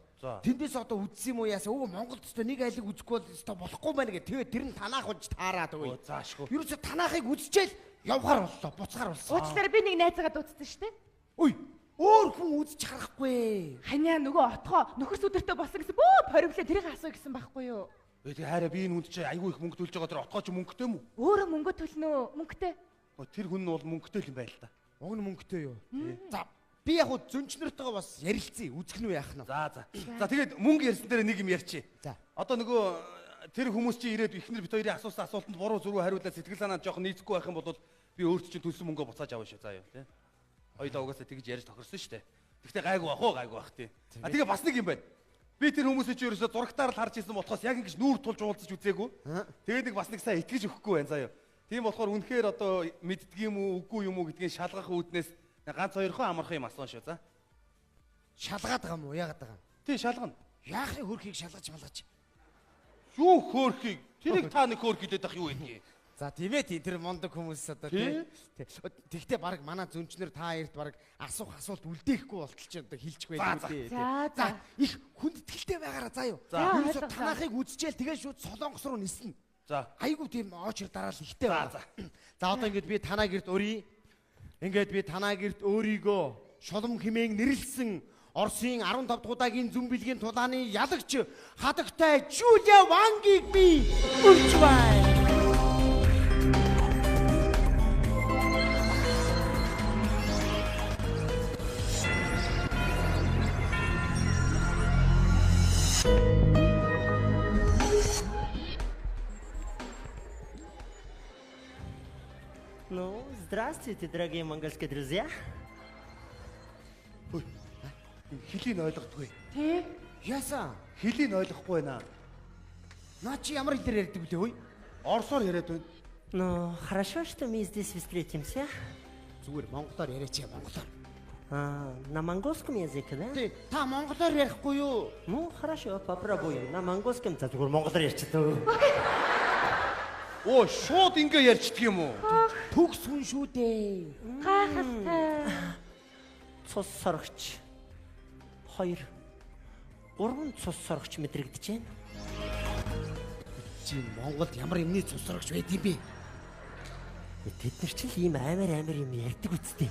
Тэндээс одоо үдсэн юм уу яасан? Өө Монголд ч нэг айлыг үзэхгүй бол өстой болохгүй байна гэ. Тэгээд тэр нь танаах болж таараад өгье. Заашгүй. Ерөөсө танаахыг үзчихэл явхаар боллоо. Буцаар болсон. Уучлаарай би нэг найзаагаа дуудсан штэ. Ой, өөр хүн үзчих харахгүй. Ханиа нөгөө отгоо нөхөр сүдэртэй болсон гэсэн бөө поривлээ тэрийг асуу гэсэн байхгүй юу? Тэг хайраа би энэ хүнд чи айгүй их мөнгө төлж байгаа тэр отгоо чи мөнгөтэй мүү? Өөрөө мөнгө төлнө мөнгөтэй. Тэр хүн нь бол мөнгөтэй юм байл та. Уг нь мөнгөтэй юу? За би яг зөнчнөртэйгээ бас ярилцъя. Үзэх нь яах нь. За. За тэгээд мөнгө ярьсан дээр нэг юм ярьчих. За. Одоо нөгөө тэр хүмүүс чи ирээд ихнэр бит хоёрын асуусан асуултанд буруу зүрүү хариулаад сэтгэл санаа жоохон нийцэхгүй байх юм бол би өөрт чинь төлсөн мөнгөө буцааж авах шүү. За юу тий. Хоёулаа угаасаа тэгж ярьж тохирсон шүү дээ. Гэхдээ гайгүй бах тий. А тэгээ бас нэг юм байна. Би тэр хүмүүсийг чи ерөөсө зурагтаар л харж ирсэн болохоос яг ингэж нүүр тулж уулзаж үзээгүй. Тэгээд нэг бас нэг сайн итгэж өгөхгүй байна заяа. Тийм болохоор үнэхээр одоо мэддэг юм уу үгүй юм уу гэдгийг шалгах үүднээс ганц хоёрхан амархан юм асуун шүү за. Шалгаад байгаа юм уу? Яагаад байгаа юм? Тий шалгана. Яахны хөрхийг шалгаж малгаж. Юу хөөрхийг? Тэрийг та нэг хөөрх хэлээд ах юу вэ? За тийм ээ тэр мондөг хүмүүс одоо тий. Тэгтээ баг манай зөнчнөр та хоёрт баг асуулт үлдээхгүй болтол чи одоо хилчих байдаг үү тий. За их хүндэтгэлтэй байгаараа заа юу. Ерөөсө танахыг үзчихэл тэгээ шууд солонгос руу ниснэ. За айгу тийм очир дараал ихтэй байна. За одоо ингэж би танаа гэрт өрий. Ингээд би танаа гэрт өөрийгөө шулам химээн нэрлсэн Оросын 15 дахь удаагийн зүн бэлгийн тулааны ялагч хадагтай Жулия Вангийг би өрч байна. Ну, здравствуйте, дорогие монгольские друзья. Ой. Хэлийг ойлгохгүй. Тий. Яасан? Хэлийг ойлгохгүй байна. Наа чи ямар хэлээр ярьдаг вүлээ хөөе? Орсоор яриад байна. Ну, хорошо, что мы здесь встретимся. Зүгээр монголоор яриач я монголоор. На монгольском языке, да? Тий, та монголоор ярихгүй юу? Ну, хорошо, попробуем. На монгольском за зүгээр монголоор ярьчихдаг. Оо, шууд ингэ ярьчдаг юм уу? Төгс хүн шүү дээ. Гайхалтай. Цус сорогч. 2 3 цус сорогч мэдрэгдэж байна. Чи Монголд ямар юмны цусрагч байд юм бэ? Тэд нар ч л ийм амар юм ярьдаг үстэй.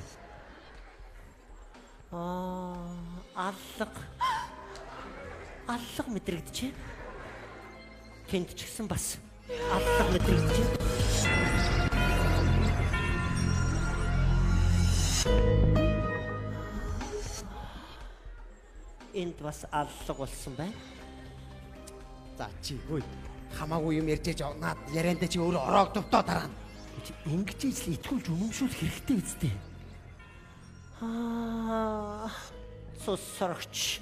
Аллах мэдрэгдэж байна. Тэнд ч гэсэн бас аллах мэдрэгдэж байна. Энд бас аллах болсон байна. За чи хөөе. Хамаагүй юм ярьж наад яриандаа чи өөрөө ороогдовдоо дараа. Ингэж ижил итгүүлж үнэмшүүлэх хэрэгтэй үстэй. Цус сорогч.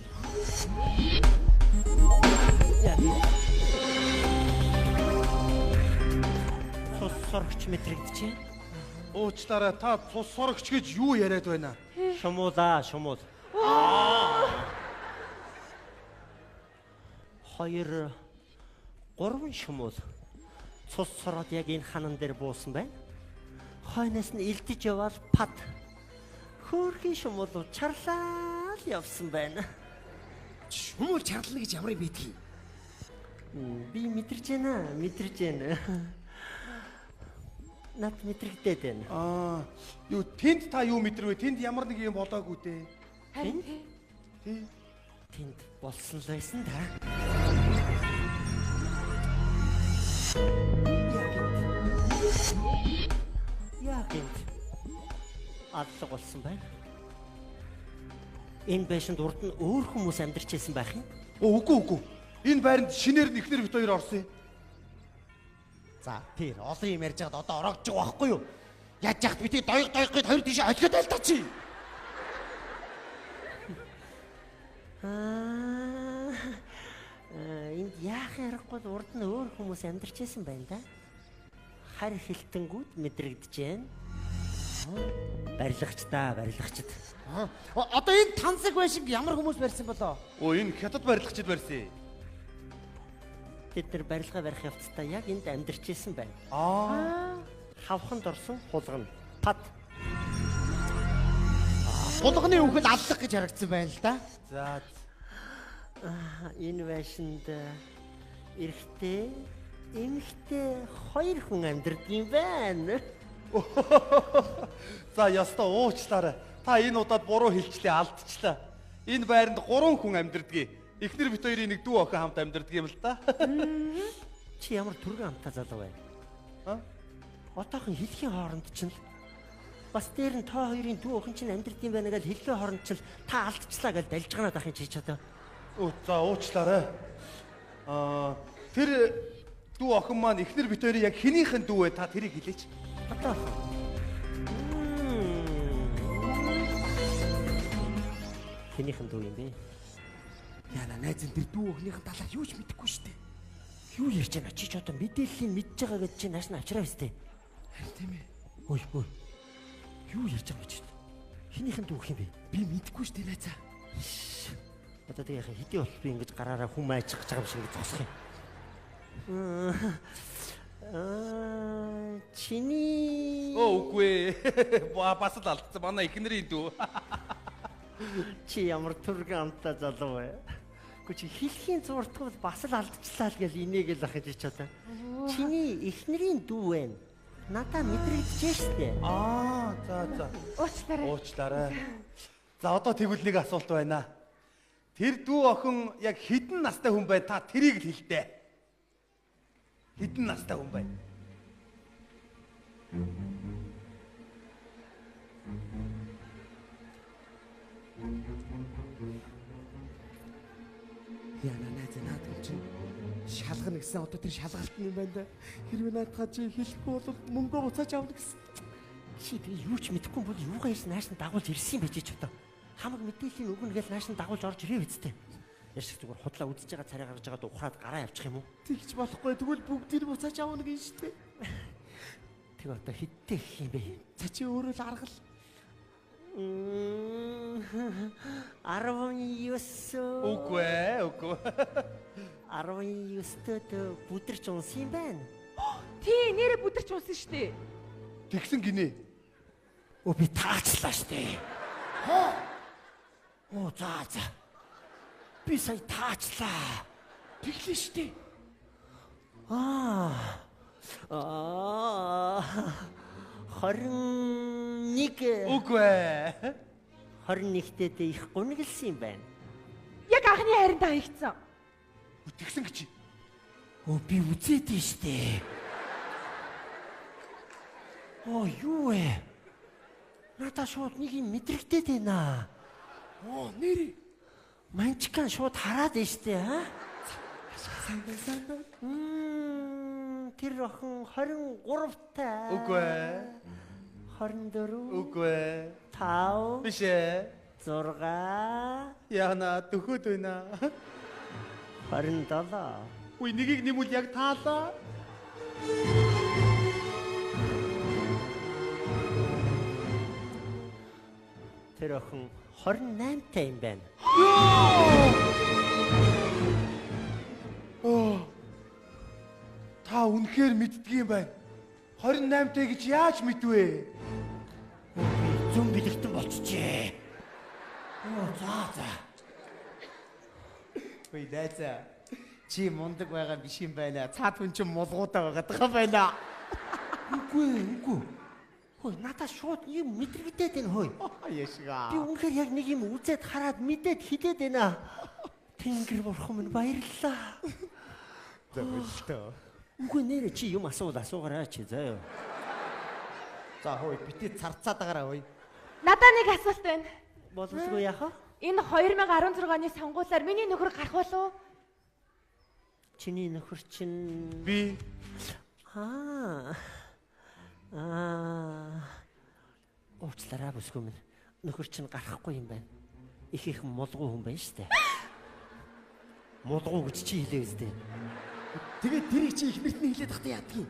Цус сорогч мэдрэгдэж байна. Уучлаарай, та цус сорогч гэж юу яриад байна? Шумуул. 2 3 шумуул. Цус сороод яг энэ ханан дээр буусан байна. Хойноос нь илдэж яваад пад. Хөөрхий шумуул чарлаа явсан байна. Шумуул чарлана гэж ямар юм бийдгийг? Би мэдэрч байна. Над мэдрэгдээд байна. Юу тэнд та юу мэдэрвэ? Тэнд ямар нэг юм болоогүй дээ. Харин Тий. Тэнд болсон л байсан да. Яг аллах болсон байна. Энэ байшинд урд нь өөр хүмүүс амьдарч байсан байх юм. Үгүй. Энэ байранд шинээр ихнэр бит хоёр орсон юм. За тэр олон юм ярьж байгаад одоо ороогдож байгаа байхгүй юу? Яаж яхад бити доёг гэж хоёр тийш олиход байл та чи. Энд яах ярахгүй урд нь өөр хүмүүс амьдарч байсан байна да. Хар хилтэнгүүд мэдрэгдэж байна. Барилгачд. Одоо энэ тансаг байшинг ямар хүмүүс барьсан болоо? Энэ хятад барилгачид барьсан. Тэд нар барилга барих явцдаа яг энд амьдарч байсан байна. Хавханд орсон хулгана. Пад. Хулганы үхэл аллах гэж харагдсан байна л да. За. Энэ байшинд эрэгтэй, эмэгтэй 2 хүн амьдардаг юм байна. За ястаа уучлаарай. Та энэ удаад буруу хэлчлээ алдчихлаа. Энэ байранд 3 хүн амьдардаг. Эхнэр бит хоёрын нэг дүү охин хамт амьдардаг юм л да. Чи ямар түргэн амтаа залуу байна? Отоохон хэлхийн хооронд чинь бас дээр нь та хоёрын дүү охин чинь амьдардаг юм байна гэж хэлхийн хооронд чинь та алдчихлаа гэж далж ганаад ахын чи чадаа. За уучлаарай. Тэр дүү охин маань эхнэр бит хоёрын яг хэнийхэн дүү вэ? Та тэрийг хэлээч. Одоо Хэнийхэн дүү юм бэ? Яна найзын тэр дүү өхнийхэн талаар юу ч мэдэхгүй шүү дээ. Юу ярьж байна? Чи ч одоо мэдээллийг мэдж байгаа гэж чи нааш нь авчраа өстэй. Харин тийм ээ. Ой. Юу ярьж байгаа гэж байна? Хэнийхэн дүү юм бэ? Би мэдэхгүй шүү дээ найзаа. Одоо тэгээ хэдий бол би ингэж гараараа хүм айчих гэж байгаа юм шиг ингэ зогсох юм. Чиний Үгүй ээ. Бас л алдсан. Манай эхнэрийн дүү. чи ямар түргэн амтаа залуу вэ? Гэхдээ чи хэлхийн зурдгал бас л алдчихлаа л гэж инегээл ах гэж чадаа. Чиний эхнэрийн дүү вэ? Надаа мэдрэгдэж штэ. За. Уучлаарай. Уучлаарай. За одоо тэгвэл нэг асуулт байна. Тэр дүү охин яг хэдэн настай хүн бай? Та тэрийг л хэлдэ. Хэдэн настай хүн бай? Яна найзаа наадах чинь шалгана гэсэн одоо тэр шалгалт юм байна да. Хэрвээ наадхаа чи хэлэхгүй бол мөнгө буцааж авна гэсэн. Чи тэгээ юу ч мэдэхгүй бол юугаа ирсэн нааш нь дагуулж ирсэн юм байж ч одоо. Хамаг мэдээллийн өгнө гэж нааш нь дагуулж орж ирээ үсттэй. Яш зүгээр худлаа үзэж байгаа царай гаргаж байгаад ухраад гараа явчих юм уу? Тэгж болохгүй. Тэгвэл бүгдийг буцааж авна гэж штэ. Тэг одоо хиттэй гэх юм бэ? За чи өөрөө л аргал. 19. Үгүй. 19-т бүдэрч унсан юм байна. Тий, нэрээ бүдэрч унсан шүү дээ. Тэгсэн гинэ. Би таачлаа штэ. За. Би сая таачлаа. Тэглээ штэ. 21. Үгүй. 21-т их гуниглсан юм байна. Яг анхны хайранд хаягдсан. Тэгсэн гэж. Би үзээд дээ штэ. Юу вэ? Надаа шууд нэг юм мэдрэгдээд байна. Нэрээ. Манчкан шууд хараад дээ штэ, аа? Тэр охин 23-тай. Үгүй. 24. Үгүй. 5. Биш ээ. 6. Яна төхөд байна. 27. Үгүй нэгийг нэмвэл яг таалаа. Тэр охин 28-тай юм байна. Та үнэхээр мэддгийм байна. 28-тай гэж яаж мэдвэ? Зүн бэлэгтэн болчихжээ. За. Үгүй найзаа. Чи мундаг байгаа биш юм байна. Цаад хүн чинь мулгуудаа байгаа байна. Үгүй. Хөөе, надад шууд юм мэдрэгдээд байна хөөе. Яшгаа. Би үнэхээр яг нэг юм үзээд хараад мэдээд хилээд байна. Тэнгэр бурхан минь баярлалаа. Зөвлөлтөө. Үгүй нэрэ чи юм асуугаарай чи заяа. За хөөе битээ царцаад байгаарай хөөе. Надаа нэг асуулт байна. Боловсгүй яхаа? Энэ 2016 оны сонгуулиар миний нөхөр гарах болов? Чиний нөхөр чинь Би уучлаарай бүсгүй минь. Нөхөр чинь гарахгүй юм байна. Их мулгуу хүн байна штэ. Мулгуу гэж чи хэлээ үстэй. тэгээд тэрийг чи их мэртний хэлээд тахтай яадгийг.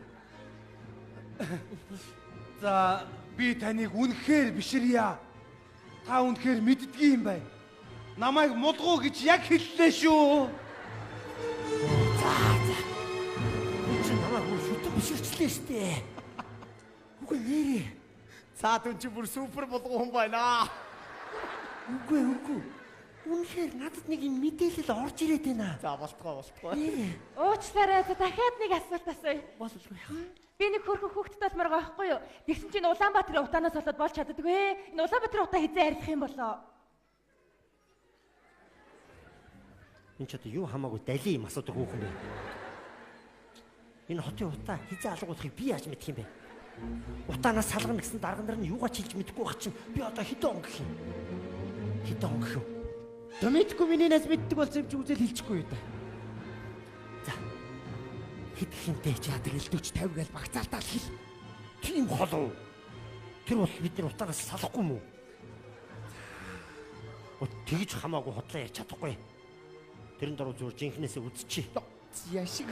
За би таныг үнэхээр биширья. Та үнэхээр мэддгий юм байна. Намайг мулгуу гэж яг хэллээ шүү. Чи намайг бүр шүтэн биширчлээ штэ. Үгүй нэрээ. Цаад хүн чи бүр супер мулгуу хүн байна. Үгүй. Үнэхээр надад нэг юм мэдээлэл орж ирээд байна. За болтгоо. Нэрээ. Уучлаарай. Дахиад нэг асуулт асууя. Боловсгүй яхаа? Би нэг хөрхөн хүүхдэд болмоор байхгүй юу? Тэгсэн чинь Улаанбаатарын утаанаас болоод болж чаддаггүй. Энэ Улаанбаатарын утаа хизээ арилах юм болоо? Энд ч одоо юу хамаагүй дали юм асуудаг хүүхэн бэ? Энэ хотын утаа хизээ алгуулахыг би яаж мэдэх юм бэ? Утаанаас салгана гэсэн дарга нар нь юугаа чилж мэдэхгүй байх чинь би одоо хэдэн он гэх юм? Томитгүй миний нас мэддэг болсон юм чи үзэл хэлчихгүй юу та. За. Хэд хинтэй ч яадаг элдвч 50 гээл багцаалтаа л хэл. Тийм холов. Тэр бол бидний утаанаас салахгүй юм уу? Тэгж хамаагүй хотлоо ярьж чадахгүй. Тэрэн дөрөв зүгээр жинхнээсээ үзчихье. Яшиг.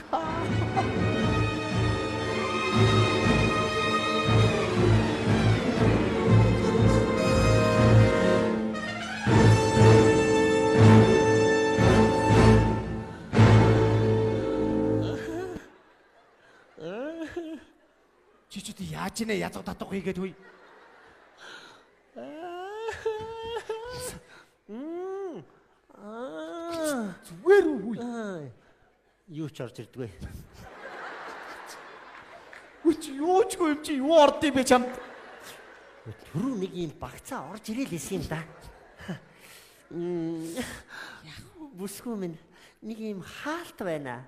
Чичүүд яаж нэ язгад татах хийгээд хүй. Зүгээр үү? Юу ч орж ирдгүй. Үч юу ч юм чи юу орд юм бэ чамд? Түрүү нэг юм багцаа орж ирээл исэн юм да. Бүсгүй минь нэг юм хаалт байна.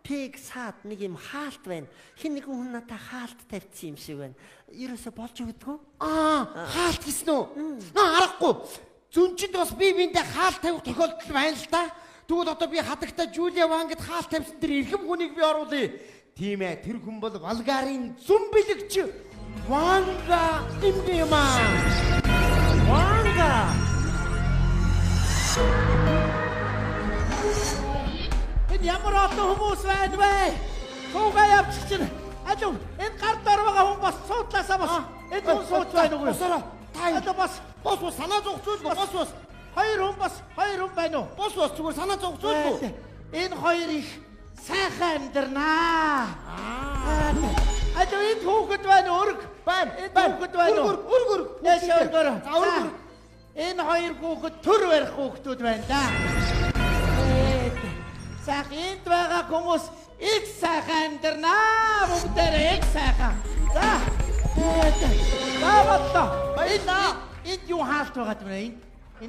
Пиг саад нэг юм хаалт байна. Хин нэгэн хүн надад хаалт тавьчихсан юм шиг байна. Ерөөсө болж өгдөггүй? Хаалт гэсэн үү? Аргагүй. Зүнчинд бас би биэндээ хаалт тавих тохиолдол байна л да. Тэгвэл одоо би хадагта Жулия Вангд хаалт тавьсан тэр эрхэм хүнийг би оруулъя. Тийм ээ, тэр хүн бол Болгарын зүн бэлэгч Ванга юм аа. Ванга! Энэ ямар олон хүмүүс байна вэ? Суугаа явчих чинь. Ажуу, энэ гар дээр байгаа хүн бас суудлаасаа бас энэ хүн сууж байна уу? Босороо. Та бас санаа зовх зүйл бос. Хоёр хүн байна уу? Бос зүгээр санаа зовх зүйл. Энэ хоёр их сайхан амьдрнаа. Ажуу энэ хүүхэд байна уу? Өрг. Байна. Хүүхэд байна уу? Өрг. Яшаа өргөр. Энэ хоёр хүүхэд төр барих хүүхдүүд байна да. Сайхан энд байгаа хүмүүс их сайхан амьдрнаа. Бүгдээрээ их сайхан. За. Баярлалаа. Энд юу хаалт байгаа юм бэ?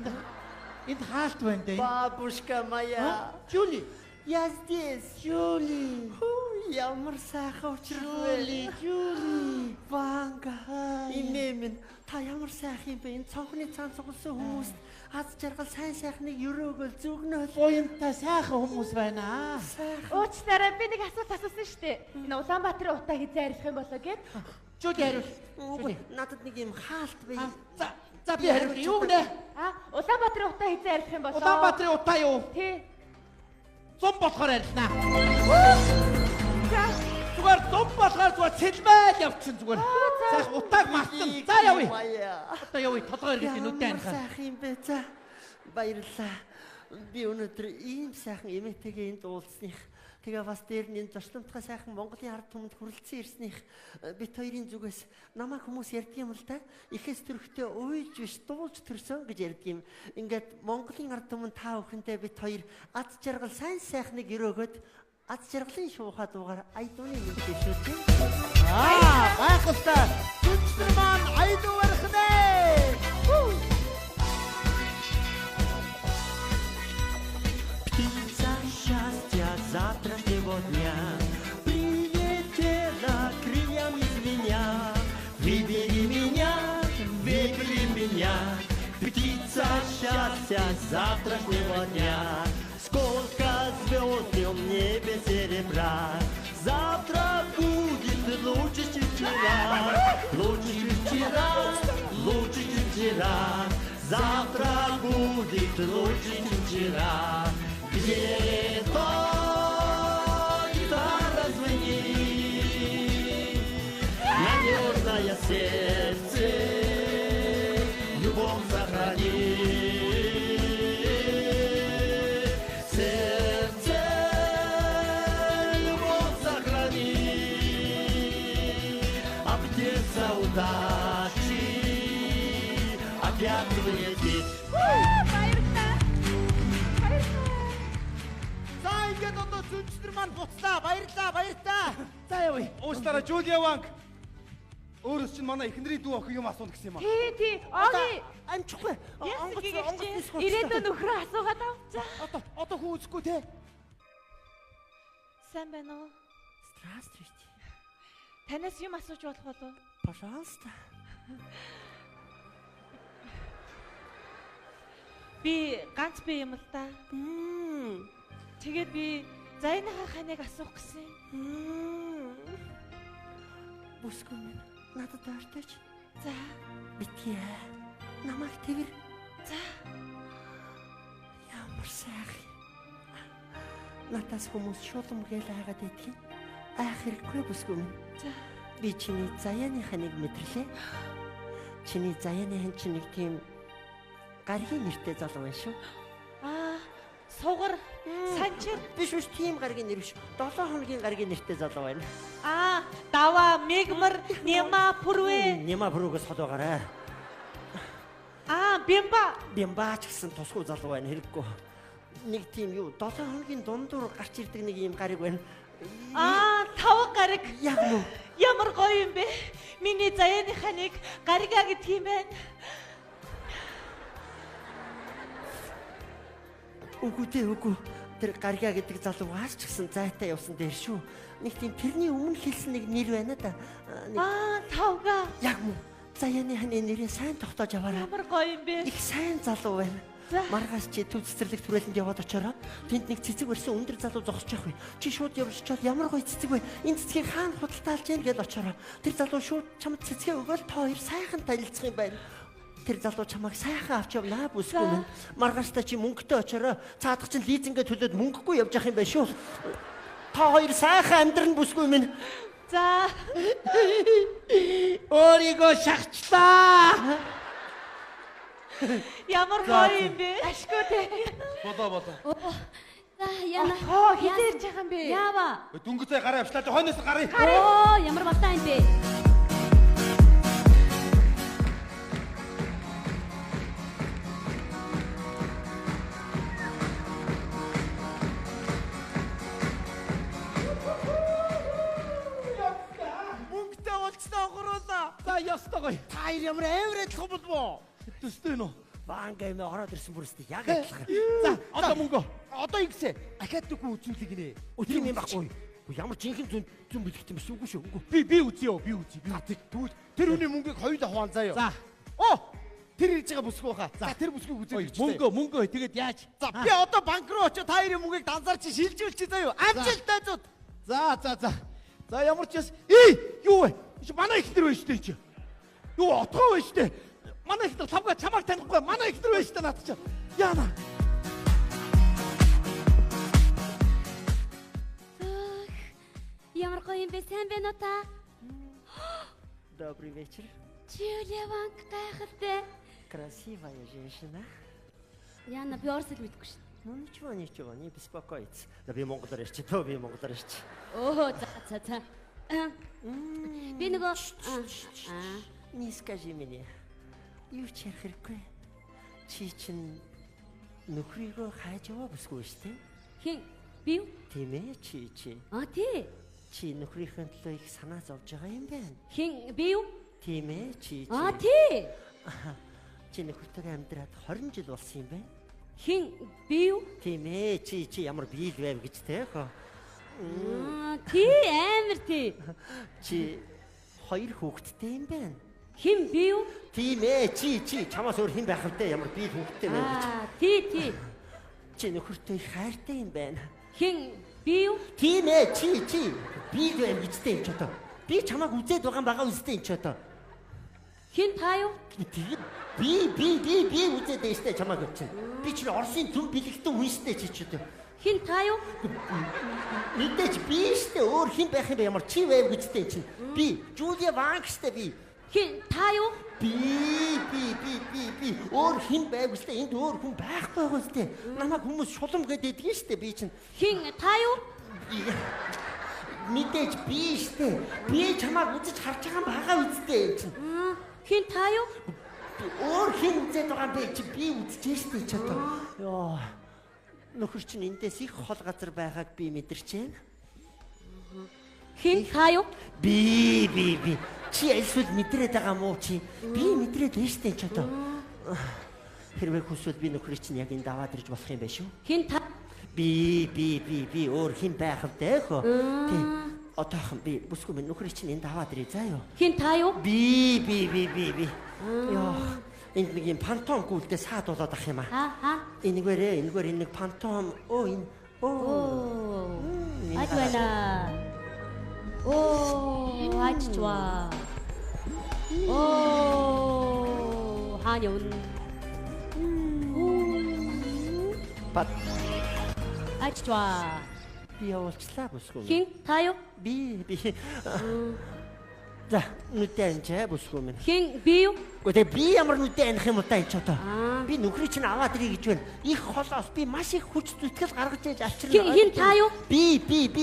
Энд хаалт байна дээ. Бабушка моя. Жули. Я здесь. Жули. Ямар сайхан учрал. Жули. Ванга. Инээмэн та ямар сайхан юм бэ? Энэ цонхны цаан цугласан хүмүүс аз жаргал сайн сайхныг өрөөгөл зүгнөөл. Буянтай сайхан хүмүүс байна. Уучлаарай би нэг асуулт асуусан шүү дээ. Энэ Улаанбаатарын утаа хизээ арилах юм болоо гэд. Жули хариул. Үгүй надад нэг юм хаалт бай. За би хариул. Юу нэ? Улаанбаатарын утаа хизээ арилах юм болоо. Улаанбаатарын утаа юу? Тий. Зам болохоор арилнаа. За. Зүгээр зам болохоор зүгээр цэлмээд явчихсан зүгээр. Сайх утааг мартсан. За явъя. Одоо явъя. Толгой эргээд нүдэн анхаа. Сайхан юм бэ. За баярлалаа. Би өнөөдөр ийм сайхан эмээтэйгээ энд уулзсных. Тэгээ бас дээр нь энэ зочломтгой сайхан Монголын ард түмэнд хүрэлцэн ирсних бит хоёрын зүгээс намайг хүмүүс ярьдаг юм л да. Ихэс төрхтөө уйж биш дуулж төрсөн гэж ярьдаг юм. Ингээд Монголын ард түмэнд та бүхэндээ бит хоёр аз жаргал сайн сайхныг өрөөгөөд аз жаргалын шуухай дуугаар айдууны мэдээ шүүтээ. Гайхалтай. Түнчтэр маань айдуу барихнэ. Завтрашнего дня прилетела крыльями звеня. Выбери меня, птица счастья завтрашнего дня. Сколько звезд в нем небе серебра, завтра будет лучше, чем вчера. Лучше, чем вчера. Завтра будет лучше, чем вчера. Где-то гитара звенит, надежное сердце любовь сохранит. Сердце любовь сохранит. А птица удачи опять вылетит. Ингээд одоо зүнчтэр маань буцлаа. Баярлалаа. За явъя. Уучлаарай Жулия Ванг. Өөрөөс чинь манай эхнэрийн дүү охин юм асуух гэсэн юм аа. Тий. Оги. Амчихгүй. Ирээдүйн нөхрөө асуугаад авчаа. Одоо хүү үзэхгүй те. Сайн байна уу? Здравствуйте. Танаас юм асууж болох болов? Пожалуйста. Би ганц бие юм л да. Тэгээд би Зайныхаа ханыг асуух гэсэн. Бүсгүй минь надад ойртооч. За битгий. Намайг тэр Ямар сайхан. Натас хүмүүс шулмгээл айгаад идэх. Айх хэрэггүй бүсгүй минь. За. Би чиний заяаныхаа нэг мэдэрлээ. Чиний заяаныхан чи нэг тийм гаргийн нэртэй залуу байна шүү. Сугар, санчир. Биш биш тийм гаргийн нэр биш. 7 хоногийн гаргийн нэртэй залуу байна. Дава, мигмар, нема, пүрвэ. Нема бүрүүгээс хол байгаарай. Бимба. Бимбаач гэсэн тусгуу залуу байна хэрэггүй. Нэг тийм юу 7 хоногийн дундуур гарч ирдэг нэг юм гариг байна. 5 гариг. Яг нь Ямар гоё юм бэ? Миний заяаныхаа нэг гаригаа гэх юм байна. Үгүй. Тэр гаргаа гэдэг залуугаас ч гэсэн зайтай явсан дээр шүү. Нэг тийм тэрний өмнө хэлсэн нэг нэр байна да. Тавга. Яг мөн. Заяаны ханы нэрээ сайн тогтоож аваарай. Ямар гоё юм бэ? Их сайн залуу байна. Маргаас чи төв цэцэрлэг түрээлэнд яваад очороо. Тэнд нэг цэцэг барьсан өндөр залуу зогсож явах вэ. Чи шууд явж чад ямар гоё цэцэг вэ? Энэ цэцгийг хаана худалдаалж яах гэж очороо. Тэр залуу шууд чамд цэцгээ өгөөл та хоёр сайхан танилцах юм байна. Тэр залуу чамайг сайхан авч явнаа бүсгүй минь. Маргааштай чи мөнгөтэй очороо. Цаадах чинь лизингээ төлөөд мөнгөгүй явж явах юм байна шүү. Та хоёр сайхан амьдрын бүсгүй минь. За. Өөрийгөө шахчлаа. Ямар гоё юм бэ? Ашгүй те. Бодоо. За яна. Хизээ ирж байгаа юм бэ? Яава. Дүнгийн гараа авчлаа. Хойноос гарыг. Ямар батаа юм бэ? Мөнгөтэй уулзтаа охируулаа. За ёстой гоё. Та хоёр ямар амир адилхан болов? Төстэй нөө. Банга юм ороод ирсэн бүрстэй яг адилхан. За одоо мөнгө. Одоо ингэсэ. Ахаад үгүй үзүүлэг нэ. Тийм юм баггүй. Ямар жинхэнэ зүн бэлгт юм шүү шүү. Би үзье. Тэгвэл тэр хүний мөнгийг хоёулаа хуваан заяа. За. Тэр ирж байгаа бүсгүй хаа. За тэр бүсгүйг үзээд өгч. Мөнгө. Тэгээд яаж? За би одоо банк руу очиж та хоёрын мөнгийг данзаарч шилжүүлчих заяа. Амжилттай зүд. За. За ямар ч юм. Юу вэ? Манай их тэр байж тээ чи. Юу отгоо байж тээ. Манай их тэр тавга чамайг танихгүй. Манай их тэр байж тээ наад чи. Яана. Ямар гоё юм бэ? Сайн байна уу та? Добрый вечер. Джулия Ванг гайхалтай. Красивая женщина. Яна би орсол мэдгүй шин. Ну ничего, не беспокойтесь. Да би монголоор ярьчих. За. Би нөгөө Не скажи мне. Юу ч ярих хэрэггүй. Чи чинь нөхрийгөө хайж яваа бүсгүй шүү дээ. хин би юу? Тийм ээ чи. Тий. Чи нөхрийнхөө төлөө их санаа зовж байгаа юм байна. Хин би юу? Тийм ээ чи. Тий. Чи нөхөртөө амьдраад 20 жил болсон юм байна. Хин би юу? Тийм ээ чи ямар биел байв гэж те хоо. Тий амар тий. Чи 2 хүүхэдтэй юм байна. Хин би юу? Тийм ээ чи чамаас өөр хэн байх вэ? Ямар биел хүүхэдтэй байна гэж. Тий. Чи нөхөртөө их хайртай юм байна. Хин би юу? Тийм ээ чи биел байв гэжтэй юм ч одоо. Би чамайг үзээд байгаа үстэй юм ч одоо. Хин та юу? Тэгээд би үзээд байстай чамайг чинь. Би чинь Оросын зөв бэлэгтэн хүн штэй чи ч одоо. Хин та юу? Мэдээж би штэй өөр хэн байх юм бэ? Ямар чи байв гэжтэй чинь. Би Жулия Ванг штэй би. Хин та юу? Би өөр хэн байв гэжтэй энд өөр хүн байхгүй байгаа үстэй. Намайг хүмүүс шулам гэдэг штэй би чинь. Хин та юу? Мэдээж би штэй. Би чамайг үзэж харж байгаа үстэй чинь. Хин та юу? Өөр хэн үзээд байгаа бэ чи би үзэж штэй ч одоо. Йоо. Нөхөр чинь эндээс их хол газар байгааг би мэдэрч байна. Хин та юу? Би. Чи эсвэл мэдрээд байгаа мó чи? Би мэдрээд байна штэ ч одоо. Хэрвээ хүсвэл би нөхрийг чинь яг энд аваад ирж болох юм байна шүү. Хин та Би өөр хэн байх вэ хөө? Тий. Отоохон би бүсгүй минь нөхрийг чинь энд аваад ирээ заа юу. Хин та юу? Би. Яа. Энд нэг юм пантом гүйлдээ саад болоод ах юм аа. Энэгээр нэг пантом. Энэ. Ажвана. Ажва. хаана явна? Бат Ачва. би явуулчлаа бүсгүй. Хин та юу? Би. За, нүдэн чэ бүсгүй минь. Хин би юу? Гэхдээ би ямар нүдэн аних юм уу та энэ ч одоо. Аа. Би нөхрийг чинь аваад ирье гэж байна. Их холоос би маш их хүч зүтгэл гаргаж яаж авчирна. Хин та юу? Би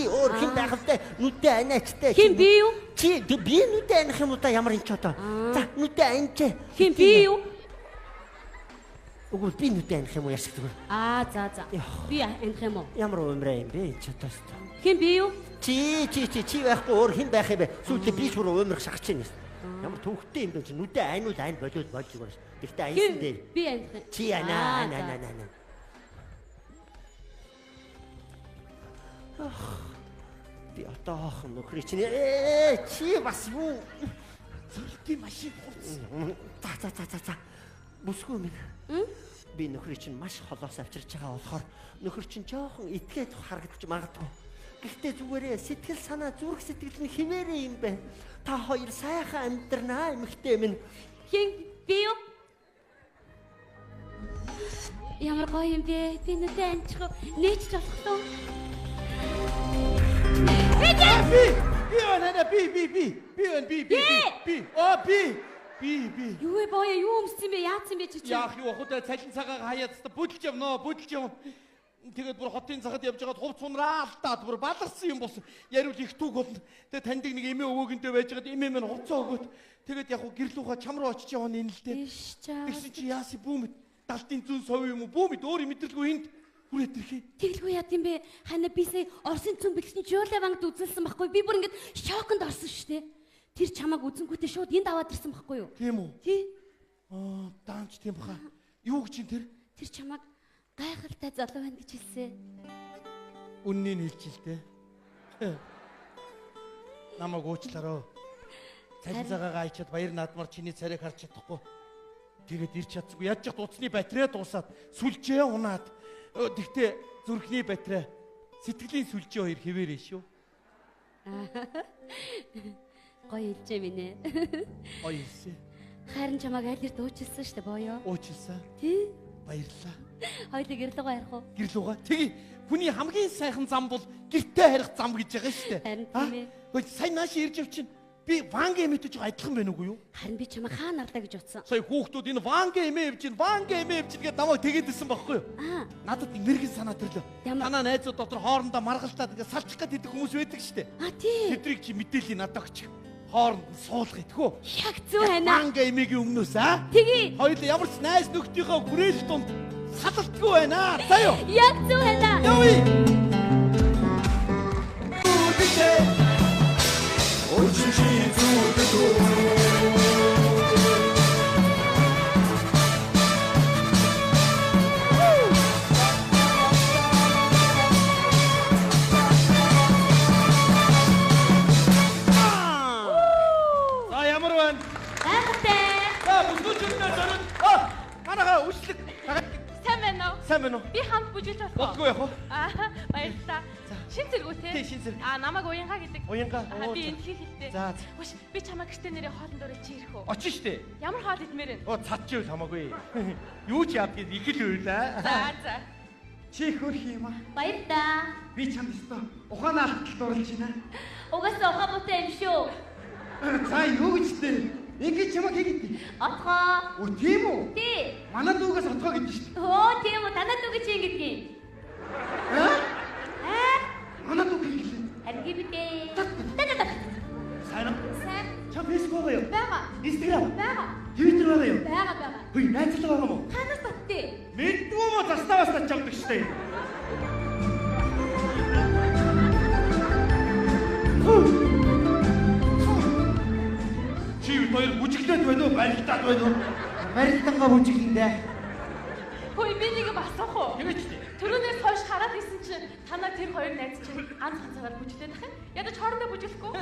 өөр хэн байх вэ? Нүдэн аниачтай. Хин би юу? Чи би нүдэн аних юм уу та ямар энэ ч одоо. За, нүдэн анич. Хин би юу? Үгүй би нүдэн аних юм уу яшигдаг. За. Би аних юм уу? Ямар өмрөө юм бэ энэ ч одоо. Хин би юу? Чи байхгүй өөр хэн байх юм бэ? Сүүлдээ би ч бүр өмрөх шахаж чинь. Ямар төвхтэй юм бэ чи нүдэн айнууд айн болоод болж байгаа ш. Гэхдээ айсан дээр. Би аних. Чи ана. Би отоох нөхрий чинь чи бас юу Зүрхтийн машин хурц. За. Бүсгүй минь. Би нөхрий чинь маш холоос авчирч байгаа болохоор нөхөр чинь жоохон итгээд харагдаж магадгүй. Гэхдээ зүгээрээ сэтгэл санаа зүрх сэтгэл нь хിവэрэ юм бэ. Та хоёр сайхан амьдрнаа эмэгтэй минь. Хин би юу? Ямар гоё юм бэ? Би нүдэн анчих нээч болохгүй. Би. Юу вэ боё? Юу өмссөн бэ? Яатсан бэ чи? Яах юу худаа цалин цагаагаа хаяад бүдэлж явнаа. Тэгээд бүр хотын цагад явж байгаад хувц унраа алдаад бүр баларсан юм болсон. Яривал их түүх болно. Тэгээд танд нэг эмээ өвөөгөнтэй байж байгаад эмээ минь хувцаа өгөөд тэгээд яг гэр лугаа чам руу очиж яваа нэ л дээ. Тэгсэн чи яаси бүүмэд далтын зүүн сов юм уу? Бүүмэд өөр мэдрэлгүй энд хүрээд ирхээ. Тэглгүй яа гэм бэ? Хана бисээ Оросын цүн бэлгчний Жуулаа бангад үзэлсэн байхгүй. Би бүр ингэж шоконд орсон шүү дээ. Тэр чамааг үзэнгүүтээ шууд энд аваад ирсэн байхгүй юу? Тийм үү? Тий. Даамч тийм баха. Юу гэж тэр? Тэр чамааг гайхалтай залуу байна гэж хэлсэн. Үннийг хэлж л дээ. Намайг уучлаарай. Цалин цагаагаа айчаад баяр наадмаар чиний царайг харж чадахгүй. Тэгээд ирч чадсгүй. Яаж ч утасны батарей дуусаад сүлжээ унаад. Тэгтээ зүрхний батарей, сэтгэлийн сүлжээ хоёр хэвээрээ шүү. Гоё хэлжээ минь. Гоё хэлсэн. Харин чамааг аль эрт уучлсан шүү дээ боё. Уучлсан. Тий. Баярлалаа. Хоёул гэр лугаа ярих уу? Гэр лугаа. Тэгье. Хүний хамгийн сайхан зам бол гэртээ харих зам гэж байгаа шүү дээ. Харин тийм ээ. Хөөе сайн нааш ирж явчин. Би ванга эмээтэй адилхан байна уу юу? Харин би чамаа хаа нарлаа гэж утсан. Сая хүүхдүүд энэ ванга эмээ явж гээд намайг тэгээдсэн байхгүй юу? Надад мэрэгэн санаа төрлөө. Танаа найзууд дотор хоорондоо маргалтаад ингээд салчих гээд идэх хүмүүс байдаг шүү дээ. Тий. Тэдрийг чи мэдээллийн надад өгч. Хооронд нь суулгах идэх үү? Яг зөв байна. Ванга эмээгийн өмнөөс Тэгье. хоёул ямар ч найз нөхдийнхөө хүрээлт донд салалтгүй байна. За юу? Яг зөв байна. Явъя. Очень За ямар байна? Гайхалтай. За бүсгүүчүүдээ зориод. Манайхаа үшлэг. Сайн байна уу? Би хамт бүжиглж болох. Болдгоо явах уу? Баярлалаа. Шин зэргүү те. Тий, шин зэрэг. Намайг уянга гэдэг. Уянга. Би энтхий хэлтэй. За. Хүш би чамаа гэртээ нэрээ хоолн дөрөө чи ирэх үү? Очин штэ. Ямар хоол идмээр вэ? Цад ч юу хамаагүй. Юу ч яадгийг их л үйлээ. За. Чи хөрх юм аа. Баярлалаа. Би чамд өстө ухаанаа алталт оруулж байна. Угаасаа ухаан муутай юм шүү. За юу гэж тээ? Ингээд чамаа хийгээд. Отгоо. Оо тийм үү? Тий. Манай дүүгээс отгоо гэдэг шүү. Тийм үү танаа дүү гэж ингэдэг юм. Манай дүү хийлээ. Харин гибдээ. Сайн уу? Сайн. Чам фэйсбүүк байгаа юу? Бага. Instagram. Бага. Twitter байгаа юу? Бага. Хөөе, найзлаа байгаа мó? Танаас баттээ. Мэдгүй мó заставаас тачдаг штэ. Чи хоёр бүжиглээд байна уу? Барилдаад байна уу? Барилдангаа бүжиглэндээ. Хөөе би нэг асуух уу? Тэгэж тий. Төрөнөөс хойш хараад исэн чинь танаа тэр хоёр найз чинь ганц ганцаар бүжиглээд ах юм. Ядаж хоорондоо бүжиглэхгүй.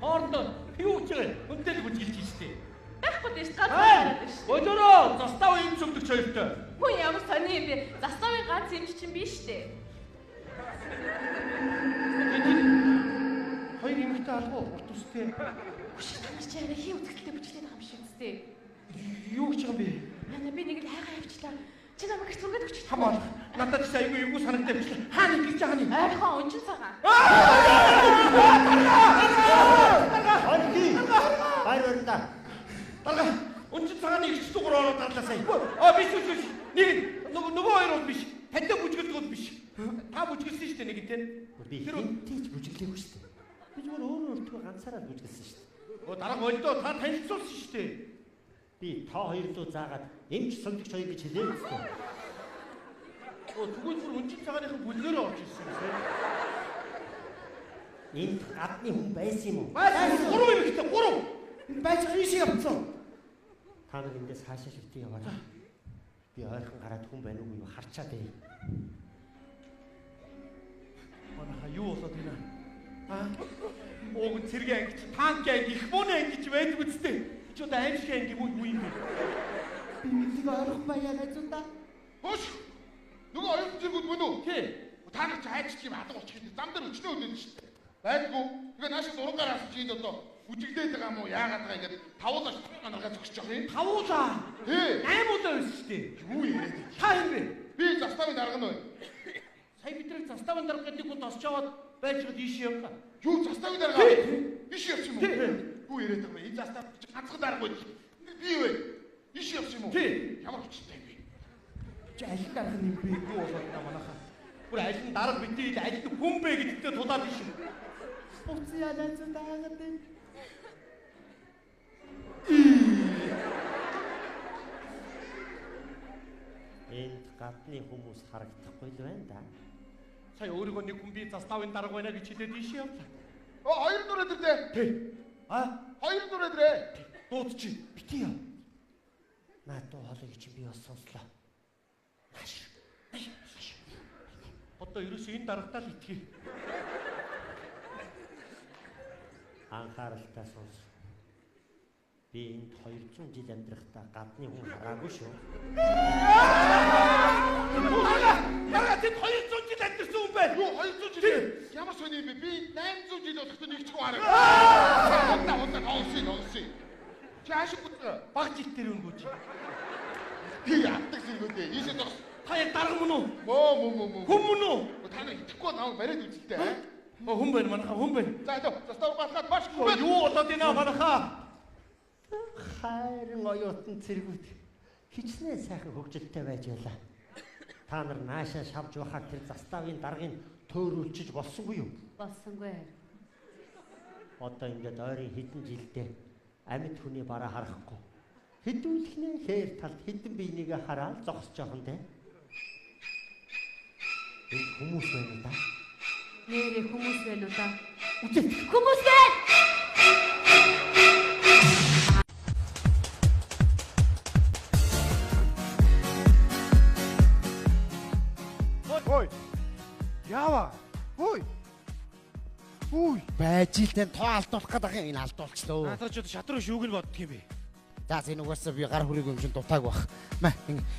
Хоорондоо юу ч вэ? Үнтэл бүжиглэж штэ. Байхгүй дээ ганц хараад ш. Өдөрөө застав юм зөвдөг хоёртой. Хөө ямар сони юм бэ? Заставын ганц юм чинь биш дээ. Хоёр эмэгтэй алгуу урт үстэй. Танаас чи хин үзэгдэлтэй бүжиглээд байгаа юм шиг үстэй. Юу гэж байгаа юм бэ? Яна би нэг л хайгаа явчлаа. Чи намайг зүгээд өгч. Хамаа. Надад ч айгүй юу санагдав биш. Хаана гэж хаана? Ойрхон унжин цагаан. Хонди. Баяр өрөндө. Дарга. Унжин цагааны ихч дугаар ороод гарлаа сая. Биш. Нэг нөгөө хоёр бол биш. Таньд бүжгэлдгүүд биш. Та бүжгэлсэн шүү дээ нэг нь те. Би хинтэж бүжиглээгүй шүү дээ. Би зүгээр өөрөө ганцаараа бүжгэлсэн шүү дээ. Дарга олдоо та танилцуулсан шүү дээ. Би та хоёр руу заагаад эмч сонгогч хоёр гэж хэлээ гэсэн. Тэгвэл бүр унжин цагааныхан бүлгээрээ орж ирсэн юм те. Энд гадны хүн байсан юм уу? Байсан. 3 юм ихтэй 3. Байж ийшээ явцсан. Та нар эндээс хаашаа шивтээ яваарай. Би ойрхон гараад хүн байна уу юу харчаад бай. Манайха юу болоод байна? Ууг цэргийн ангич, танк анги, их мууны ангич байдаг үстэй. Чи одоо аимшиг анги юу юм бэ? Би мэддэг ойрхон баяа найзуудаа. Хөөш. Нөгөө оюутан зэргүүд мөн үү? Тий. Та нар чи хайч юм алга болчих гэдэг. Зам дээр өчнөө үлдэн шүү дээ. Байдгүй. Тэгээ наашаа зургаар авсан чи энд одоо үжиглээд байгаа юм уу? Яагаад байгаа ингэж тавуулаа анаргаа зогсож явах юм? Тавуулаа. Тий. 8 удаа байсан шүү дээ. Юу яриад вэ? Та юм бэ? Би заставын дарга нь бай. Сая бидрэг заставын дарга гэдэг хүн тосч аваад байжгаад ийшээ явлаа. Юу заставын дарга? Иш явсан юм уу? Юу яриад байгаа вэ? Энэ застав ганцхан дарга байл. Би юу вэ? Иш явсан юм уу? Тий. Ямар хүчтэй юм бэ? Чи аль дарга юм бэ? Юу болоод та манайхаа. Бүр аль нь дарга битээ аль нь хүн бэ гэдэгтээ тулаад биш юм. Уцяа найзуудаа хаагаад байна. Энд гадны хүмүүс харагдахгүй л байна да. Сая өөрийгөө нэг хүн би заставын дарга байна гэж хэлээд ийшээ явлаа. Хоёр дураад ирлээ. Тий. Хоёр дураад ирээ. Дууд чи битээ яв. Наад дуу хоолойг чи би бас сонслоо. Одоо ерөөсөө энэ дарагтаа л итгэе. Анхааралтай сонс. Би энд 200 жил амьдрахдаа гадны хүн хараагүй шүү. Яагаад тийм 200 жил амьдсан хүн байна? Юу 200 жил? Ямар сони юм бэ? Би 800 жил болохтой нэг ч хүн хараагүй. Удаа тоолсон. Чи ашиг бүтгэр. Баг жил дээр өнгөж. Би яадаг зэрэгүүдээ. Ийшээ зогс. Та яг дарга мөн үү? Мөө. Хүн мөн үү? Та нар итгэхгүй намайг бариад үзэлтэй. Хүн байна манайхаа хүн байна. За застав гарахад баш хүн. Юу болоод байна манайхаа? Хайрын оюутан цэргүүд хичнээн сайхан хөгжилтэй байж байлаа. Та нар наашаа шавж байхаар тэр заставын даргыг төөрүүлчих болсонгүй юу? Болсонгүй. Одоо ингээд ойрын хэдэн жилдээ амьд хүний бараа харахгүй. Хэдүүлхнээ хээр талд хэдэн биенийгээ хараад зогсож байгаа юм дээ. Энэ хүмүүс байна да. Нэрээ хүмүүс байна уу та? Хүмүүс байна. Ой. Яава. Ой. Байж л тань тоо алдуулах гэдэг юм энэ алдуулчлаа. Наадаа ч шатруу шүүг нь боддөг юм бэ. За энэ угаасаа би гар хүрээгүй юм шин дутааг бах.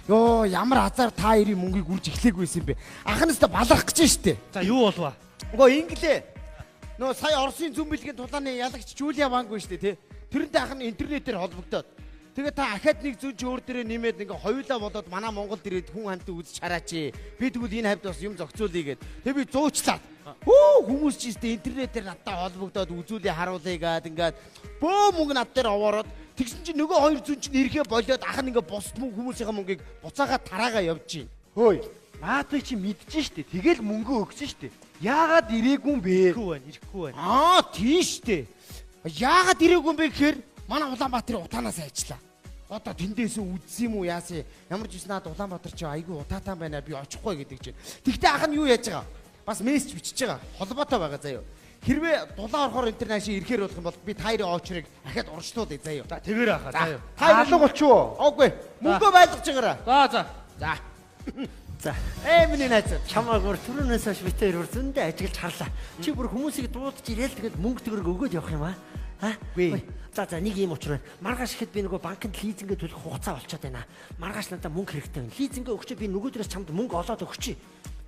Йоо ямар азар та хоёрын мөнгийг үрж эхлэегүй байсан бэ? Анхнаасаа балах гэж штэ. За юу болов? Инглээ. Нөө сая Оросын зүүн бэлгийн тулааны ялагч Жулия Ванг байна штэ тий. Тэрнтэй ах нь интернетээр холбогдоод. Тэгээ та ахаад нэг зүүн чи өөр дээрээ нэмээд ингээ хоёулаа болоод манай Монголд ирээд хүн хантай үзэж хараач. Би тэгвэл энэ хавьд бас юм зохицуулъя гэд. Тэгээ би зуучлаад. Хүмүүс ч штэ интернетээр надтай холбогдоод үзүүлээ харуулъя гэд ингээд бөө мөнгө над дээр овоороод тэгсэн чи нөгөө хоёр зүүн чинь ирэхээ болоод ах нь ингээ босд хүмүүсийн мөнгийг буцаагаад тараагаа явж гин. Хөөе. Наадаа чи мэдчихэж штэ. Тэгэл мөнгө өгсөн штэ. Яагаад ирээгүй юм бэ? Ирэхгүй байна. Тийш штэ. Яагаад ирээгүй юм бэ гэхээр манай Улаанбаатарын утаанаас айчлаа. Одоо тэндээс үзсэн юм уу яасан? Ямар ч юм наад Улаанбаатар чи айгүй утаатан байна би очихгүй гэдэг чинь. Тэгтээ ах нь юу яаж байгаа? Бас мессеж бичиж байгаа. Холбоотой байгаа заяа. Хэрвээ дулаан орохоор интернэшн ирэхээр болох юм бол би таарийн очрыг ахаад урагшлуулъя заяа. За тэгэр ахаа заяа. Алга болчихоо. Ooгүй. Мөнгөө байлгаж байгаарай. За. За. Миний найз. Чамаагаар түрүүнээс хойш битээр зөндөө ажиглаж харлаа. Чи бүр хүмүүсийг дуудаж ирээл тэгээд мөнгө төгрөг өгөөд явах юм аа? Үгүй. За нэг юм учраа. Маргааш ихэд би нөгөө банкнд лизингээ төлөх хугацаа болчиход байна. Маргааш надад мөнгө хэрэгтэй байна. Лизингээ өгчөө би нөгөөдрөөс чамд мөнгө олоод өгчий.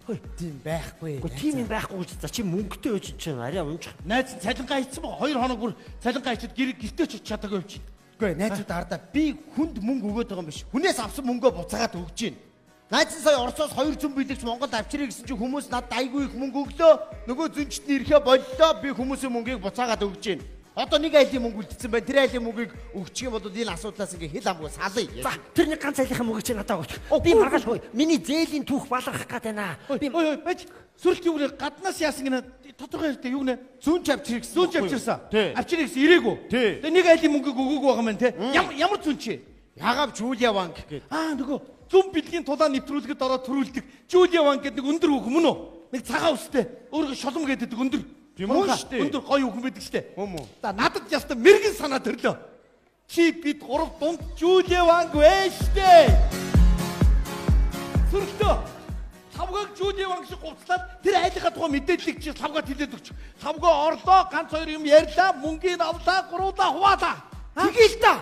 Хөөе, тийм байхгүй. Гэхдээ тийм юм байхгүй гэж. За чи мөнгөтэй өж чинь арай унжих. Найз цалингаа хийсэн баг 2 хоног бүр цалингаа хийчихэд гэртээ ч чадаагүй явчих. Үгүй найзууд ардаа би хүнд мөнгө өгөөд байгаа юм биш. Хүнээс авсан мөнгөө буцаагаад өгч гин. Найзан сая Оросоос 200 билэгч Монголд авчираа гэсэн чинь хүмүүс надад айгүй их мөнгө өглөө. Нөгөө зүнчт нь ирэхэ боллоо. Би хүмүүсийн мөнгийг буцаагаад өгч гин. Одоо нэг айлын мөнгө үлдсэн байна. Тэр айлын мөнгийг өгчих юм бол энэ асуудлаас ингээ хэл амгүй салъя. За тэр нэг ганц айлынхаа мөнгөийг чи надад өгч. Би маргааш хөөе. Миний зээлийн түүх балархах гээд байна. Би байж сүрэлт юу нэ гаднаас яасан гинэ тодорхой ярьдээ юу нэ Зүүн авчираа гэсэн. зүүн авчирсан. Авчираа гэсэн ирээгүй. Тэгээ нэг айлын мөнгөийг өгөөгүй байгаа мэн те. Ямар зүүн чи? Ягав Жулия банк гэдэг. Нөгөө зүүн бэлгийн тулаа нэвтрүүлэхэд ороод төрүүлдэг Жулия банк гэдэг нэг өндөр хүүхэн мөн үү? Нэг цагаан үстэй. Өөрөө шолом гэдэг өндөр. Тийм үү штэ. Өндөр гоё хүүхэн байдаг штэ. Хүм үү. За надад яста мэрэгэн санаа төрлөө. Чи бид гурав дунд Жулия банк вэ штэ. Сүрэлтөө. Савгааг Жулия банк шиг гуцлаад тэр айлынхаа тухай мэдээллийг чи савгаад хэлээд өгч. Савгаа орлоо, ганц хоёр юм ярьлаа, мөнгөний авлаа, гуруулаа хуваалаа. Тэгэл та.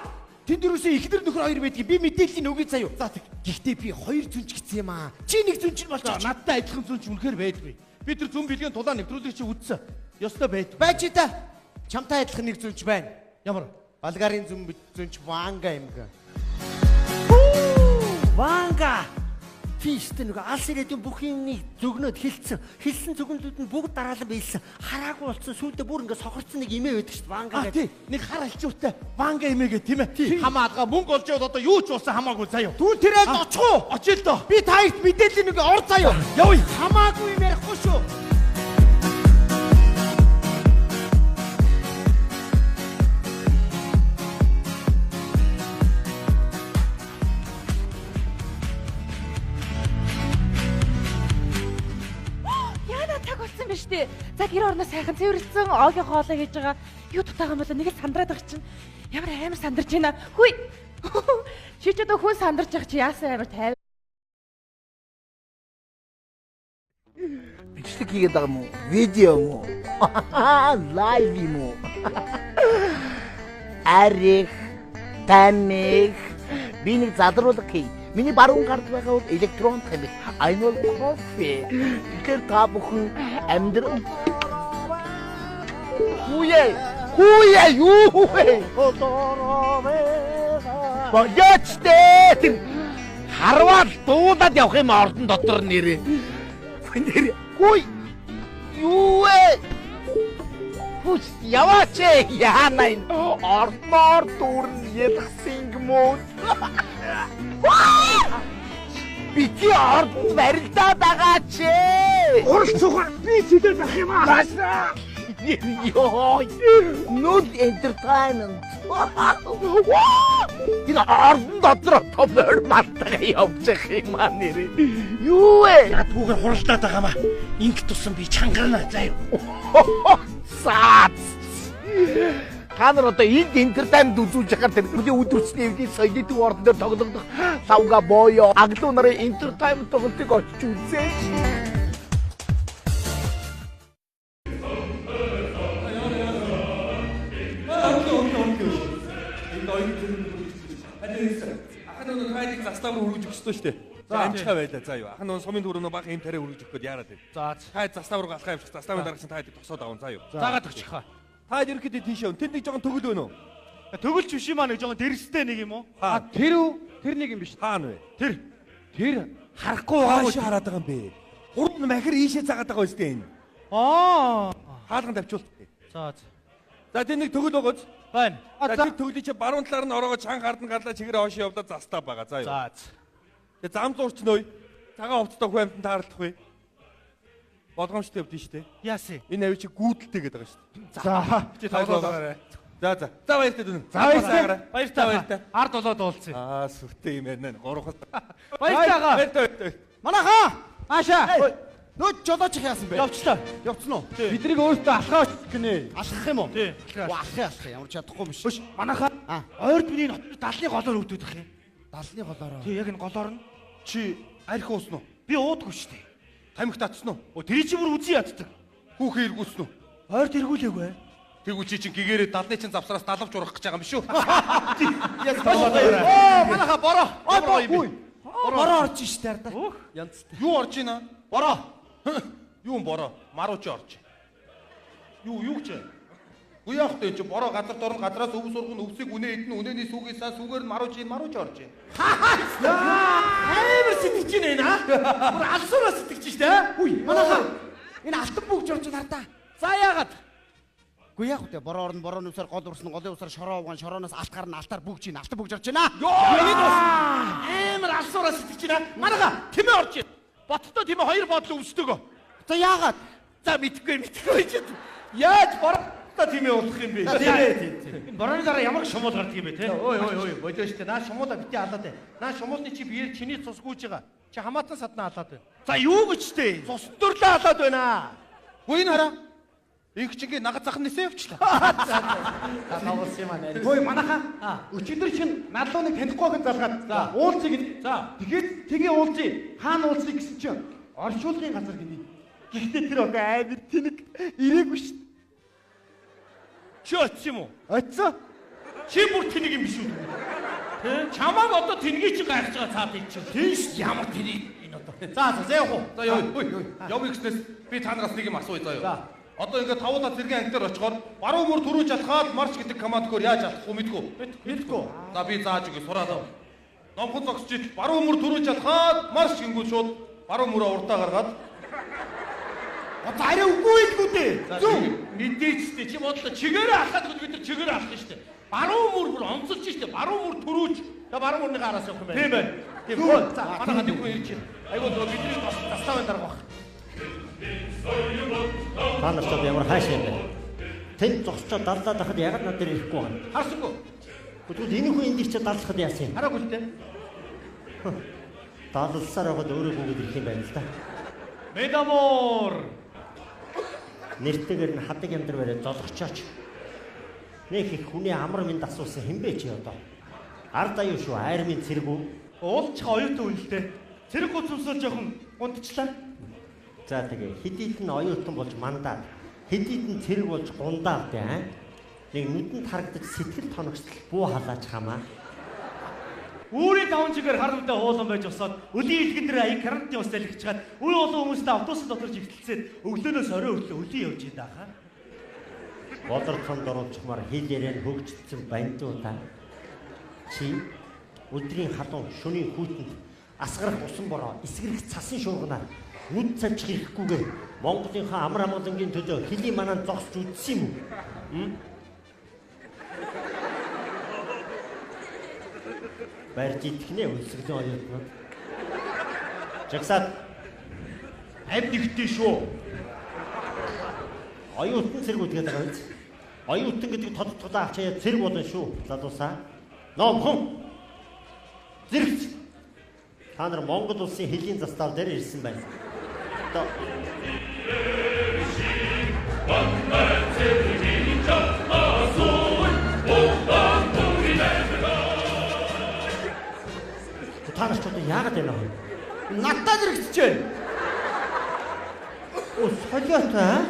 Тэнд юусэн ихнэр нөхөр хоёр байдгийг би мэдээллийн өгье заяа. За тэг. Гэхдээ би хоёр зүнч гэсэн юм аа. Чи нэг зүнч нь болчих. Надтай адилхан зүнч үнэхээр байдгүй. Би тэр зүүн бэлгийн тулаа нэвтрүүлэг чи үдсэн. Ёстой байд. Байж та. Чамтай адилхан нэг зүнч байна. Ямар? Болгарын зүнч Ванга юм гээ. Ванга. Тийштэй нэг алс ирээдүйн бүх юмыг зөвгнөд хэлсэн зөвгнүүд нь бүгд дараалан биелсэн. Хараагүй болсон сүйдээ бүр ингээ сохорцсон нэг имээ байдаг шүү дээ. Ванга гэдэг. Нэг хар алчуутай Ванга имээгээ тийм ээ. Хамаадгаа мөнгө олж яваад одоо юу ч болсон хамаагүй заяа. Түн тэр айлд очих уу? Очил доо. Би та хоёрт мэдээллийн нэг ор заяа. Явъя. Хамаагүй юм ярихгүй шүү. Штэ. За гэр орноо сайхан цэвэрлсэн оогийн хоолой хийж байгаа. Юу дутаагаа юм бол нэг л сандраад байгаа чинь. Ямар амар сандарч байна. Хүй. Чи ч одоо хүн сандарч байгаа чи яасан амар тайв. Бичлэг хийгээд байгаа юм уу? Видео юм уу? Лайв юм уу? Арих, тамиг, би нэг задруулах хий. Миний баруун гард байгаа бол электрон тамиг. Айнол кофе. Тэгэхээр та бүхэн амьдрал Хүүе юу вэ? Боёчтэй. Харвал дуудаад явах юм ордон дотор нэрээ. Хүй. Юу вэ? Хүч яваач яана энэ ордноор дүүрэн ялгсан юм уу? Бити ордонд барилдаа байгаа ч. Урал цугаар би сэдэл байх юм аа. Йоо. Нүд entertainment. Энэ ордон дотор томор мартага явчих юм аа нэрээ. Юу вэ? Ятгуугаар хуралдаад байгаа маа. Инг тусан би чангарна заяа. Саац. Та нар одоо энд entertainment үзүүлж байгаа тэр өдөрцний эвдийн соёлын төв ордон дээр тоглох савга боёо аглуу нарын entertainment тоглолтыг очиж үзээ. Ахын нэг хайдыг заставаар өргөж өгч шүү дээ. За амжихаа байлаа заа юу. Ахын нэг сумын дөрөв баг юм тариа өргөж өгөх гээд яарад байна. За хайд заставаар галхаа явчих. Заставын дараагч нь хайдыг тосоод аван заа юу. заагаад өгчихаа. Хайд ерөөхдөө тийш явна. Тэнд нэг жоохон төгөл байна уу? Төгөлч биш юм аа нэг жоохон дэрстэй нэг юм уу? Тэр үү? Тэр нэг юм биш. Хаана вэ? Тэр харахгүй байгаа шүү хараад байгаа юм бэ. Гурван махир ийшээ заагаад байгаа үстэй энэ. Хаалган тавьчулт. За тэнд нэг төгөл байгаач. Байна. За тэр төглий чи баруун талаар нь ороогоо чанга гардан гарлаа чигээрээ хойшоо явдаа застаа байгаа. За юу. Тэгээ зам зурчнөө. Цагаан хувцтай хүн амтан таарлахгүй. Болгоомжтой явдсан шүү дээ. Яасан? Энэ авчи гүйдэлтэй гэдэг байгаа шүү дээ. За. Чи тавлаа. За. За баяртай дүүн. За баяртай. Ард болоод уулзъя. Сүртэй юм байна. Гурван. Баяртай. Манайхаа. Аашаа. Нөө жолооч яасан бэ? Явчлаа. Явцсан уу? Биднийг өөртөө алхаач гинэ. Алхах юм уу? Тий. Алхах ямар чадахгүй юм биш. Манайхаа ойрд миний далны голоор өвдөх юм. Далны голоороо. Тий яг энэ голоор нь Чи арх уусан уу? би уудаггүй шүү дээ. Тамхи татсан уу? Тэрий чи бүр үзий яддаг. Хүүхэн эргүүлсэн үү? Ойрд эргүүлээгүй. Тэгвэл чи чинь гэгээрээ далны чинь завсараас далавч урах гэж байгаа юм шүү. Манайхаа бороо. Бороо орж штэ ардаа. Янзтай. Юу орж ийна? Бороо. Юу бороо? Марууч орж. Юу ч. Үгүй яах вэ чи бороо газар дорн газраас өв сургын өвсийг үнэ идэн үнэний сүгээс сүгээр нь марууж орж ийн. Амар сэтгэж байна аа. Бүр алсуураас сэтгэж штэ. Үгүй манайхаа энэ алтан бүгж орж нартаа. За яагаад? Үгүй яах вэ? Бороор нь борооны усаар гол урсан голын усаар шороо угаан шорооноос алт гарна алтаар бүгж ийн алтан бүгж орж байна. Энэ бас амар алсуураас сэтгэж байна. Манайхаа тэмээ орж ийн. Боттоо тийм хоёр бодлоо өвсдөг. За яагаад? За мэдгүй чи. Яаж бороо тимээ уулах юм бэ? Тийм. Борооны дараа ямар шумуул гардаг юм бэ те? Ой, болоо штэ. Наа шумуулаа бити алаад байна. Наа шумуулны чи биеэр чиний цус гүйж байгаа. Чи хамаатан саднаа алаад байна. За юу гэж тээ? Цус дөрлөө алаад байна. Үгүй энэ хараа. Инх чингээ нагад захын нисээ явчлаа. Тавуулсан юм аа. Хөөе манайхаа өчигдөр чинь надлууныг танихгүй гэж залгаад уулзъя гэж. За тэгээд тгээ уулзъя. Хаана уулзъя гэсэн чинь оршуулгын газар гинэ. Гэхдээ тэр охин амар тэнэг ирээгүй шүү. Чи очсон юм уу? Очсон. Чи бүр тэнэг юм биш үү? Тэ? Чамааг одоо тэнгийг чи гайхаж байгаа цаад ий чи. Тийш ямар тэнэг энэ одоо. За явах уу? За явъя гэснээс би та нараас нэг юм асууя заяа. За. Одоо ингээд тавуулаа зэргийн анги дээр очихоор баруун мөр түрүүж алхаад марш гэдэг командгоор яаж алхах вэ мэдгүй. Мэдгүй. За би зааж өгье сураад ав. Номхон зогсож ил баруун мөр түрүүж алхаад марш гингүүл шууд баруун мөрөө уртаа гаргаад За арай үгүй илгүү дээ. Зүг мэдээч штэ чи бодлоо чигээрээ алхаад бид нар чигээрээ алхах штэ. Баруун мөр бүр онцолж штэ. Баруун мөр түрүүж. За баруун мөрний араас явах юм байна. тийм байна. Тийм үү. За манайхад юу ирж байна. Айгуу зөв бидний тастаа дараа баг. Та нарт ямар хаашаа юм бэ? Тэнд зогсчод даллаад байхад ягаад над дээр ирэхгүй байна? Харсангүй. Тэгвэл энэ хүн энд ирчээд даллахад яасан юм? Хараагүй л дээ. Даллсаар байгаад өөрөө гүгээд ирэх юм байна л да. Медамор. Нэртэйгээр нь хадаг ямдар бариад золгочооч. Нэг их хүний амар минь асуусан хинбэ чи одоо? Ард аюу шүү, айр минь цэргүү. Уулчих оюутан үнэлтэй. Цэрэг гуцсамсаа жоохон гундчлаа. За тэгээ хэдийд нь оюутан болж мандаад, хэдийд нь цэрэг болж гундаад аа. Нэг нүдэнд харагдаж сэтгэл тоногсдол буу халаач хамаа. Үүрийн даван чигээр харамтай хуулан байж усаад өлийн илгэн дээр аяг карантин ус залхиж чад үе олон хүмүүстэй автобус дотор жигтэлцээд өглөөнөөс орой өглөө өлийн явж ин даахаа. Бодорцонд оруулчихмаар хил ярээр хөгжчихсэн бандуудаа. Чи өдрийн халуун шөнийн хүйтэнд асгарах усан бороо эсгэрэх цасан шуурганаар нүд цавчих ирэхгүйгээр Монголынхаа амар амгалангийн төлөө хилийн манаа зогсож үдсэн юм уу? Барьж идэхнээ үлсгэлэн оюутнууд. Жагсаад Авь нэгтэй шүү. оюутан цэргүүд гэдэг байгаа биз? Оюутан гэдэг тодтолоо авчаа цэрэг болно шүү. Залуусаа. Номхон. Зэрэгч. Та нар Монгол улсын хэлийн застав дээр ирсэн байна. Одоо та нар ч одоо яагаад байна вэ? Надтай зэрэгсэж байна. Оо солиотой аа?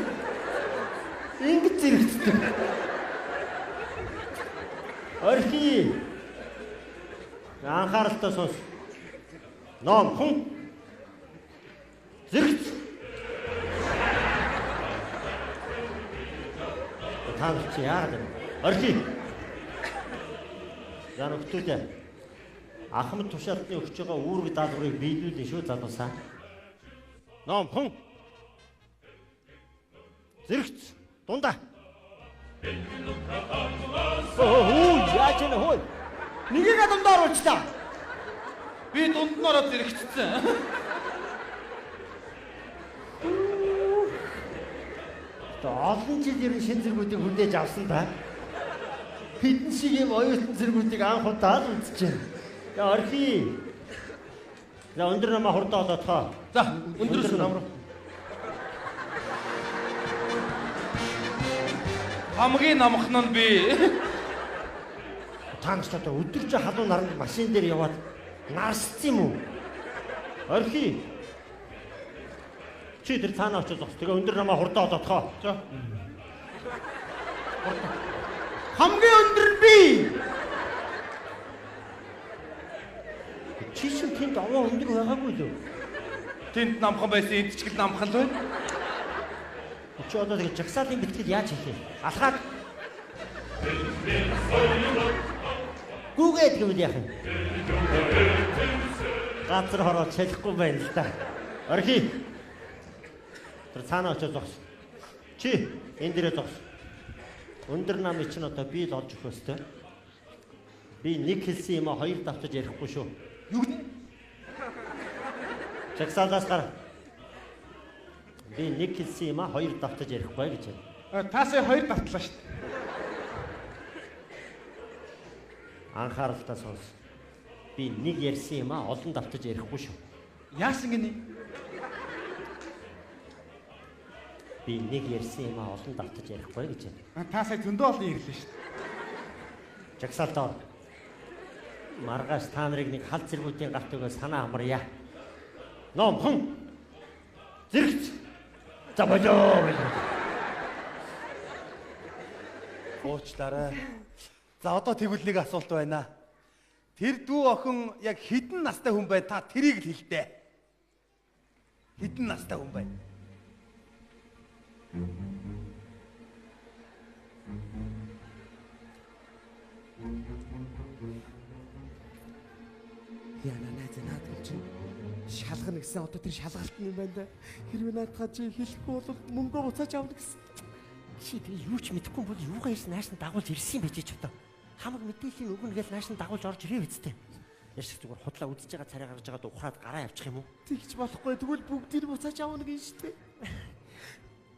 Ингэж зэрэгцдэг. Орхи. Анхааралтай сонс. Номхон. Зэрэгц. Та нар чи яагаад байна? Орхи. Яа нөхдөдөө. Ахмад тушаалтны өгч байгаа үүрэг даалгаврыг биелүүлэн шүү залуусаа. Номхон. Зэрэгц. Дундаа. Яаж нэ хой. Нэгийг дундаа оруулчлаа. Би дунд нь ороод зэрэгцсэн. Олон жил ер нь шин зэргүүдийг хүлээж авсан та. Хэдэн шиг юм оюутан зэргүүдийг анх удаа л үзэж байна. За орхи. За өндөр намаа хурдаа олоодхоо. За өндрөөс намруу. Хамгийн намхан нь би. Та нарт одоо өдөрж халуун наранд машин дээр яваад нарсцсан юм уу? Орхи. Чи тэр цаанаа очиж зогс. Тэгээ өндөр намаа хурдаа олоодхоо. За. Хамгийн өндөр нь би. Чи шин тэнд овоо өндөр байгаагүй лөө. Тэнд намхан байсан, энд ч гэл намхан л байна. Чи одоо тэгээ жагсаалын бэлтгэл яаж хийх вэ? Алхаад Гүүгээд гэвэл яах юм? Газар хороо чадахгүй байна л да. Орхи. Тэр цаанаа очиж зогс. Чи энэ дээрээ зогс. Өндөр намын чинь одоо би л олж өгөх ёстой. Би нэг хэлсэн юм а хоёр давтаж ярихгүй шүү. Юу гэнэ? Чагсаалаас гар. Би нэг хэлсэн юм а хоёр давтаж ярихгүй гэж байна. Таасаа хоёр давтлаа шүү дээ. Анхааралтай сонс. Би нэг ярьсан юм а олон давтаж ярихгүй шүү. Яасан гинэ? Би нэг ярьсан юм а олон давтаж ярихгүй гэж байна. Таасаа зөндөө олон ирлээ шүү дээ. Жагсаалтаа. Маргааш та нарыг нэг хал зэргүүдийн гарт өгөө санаа амарья. Номхон. Зэрэгц. За болоо. Уучлаарай. За одоо тэгвэл нэг асуулт байна. Тэр дүү охин яг хэдэн настай хүн бай та тэрийг л хэлдэ. Хэдэн настай хүн бай? Яна найзанаад чинь шалгана гэсэн одоо тэр шалгалт юм байна да. Хэрвээ наадхаа чи хэлэхгүй бол мөнгөө буцааж авна гэсэн. Чи тэг юу ч мэдэхгүй бол юугаа ирсэн нааш нь дагуулж ирсэн юм байж ч одоо. Хамаг мэдээллийн өгнө гэж нааш нь дагуулж орж ирээ үсттэй. Яш зүгээр худлаа үзэж байгаа царай гаргаж байгаад ухраад гараа явчих юм уу? Тэгж болохгүй. Тэгвэл бүгдийг буцааж авна гэж штэ.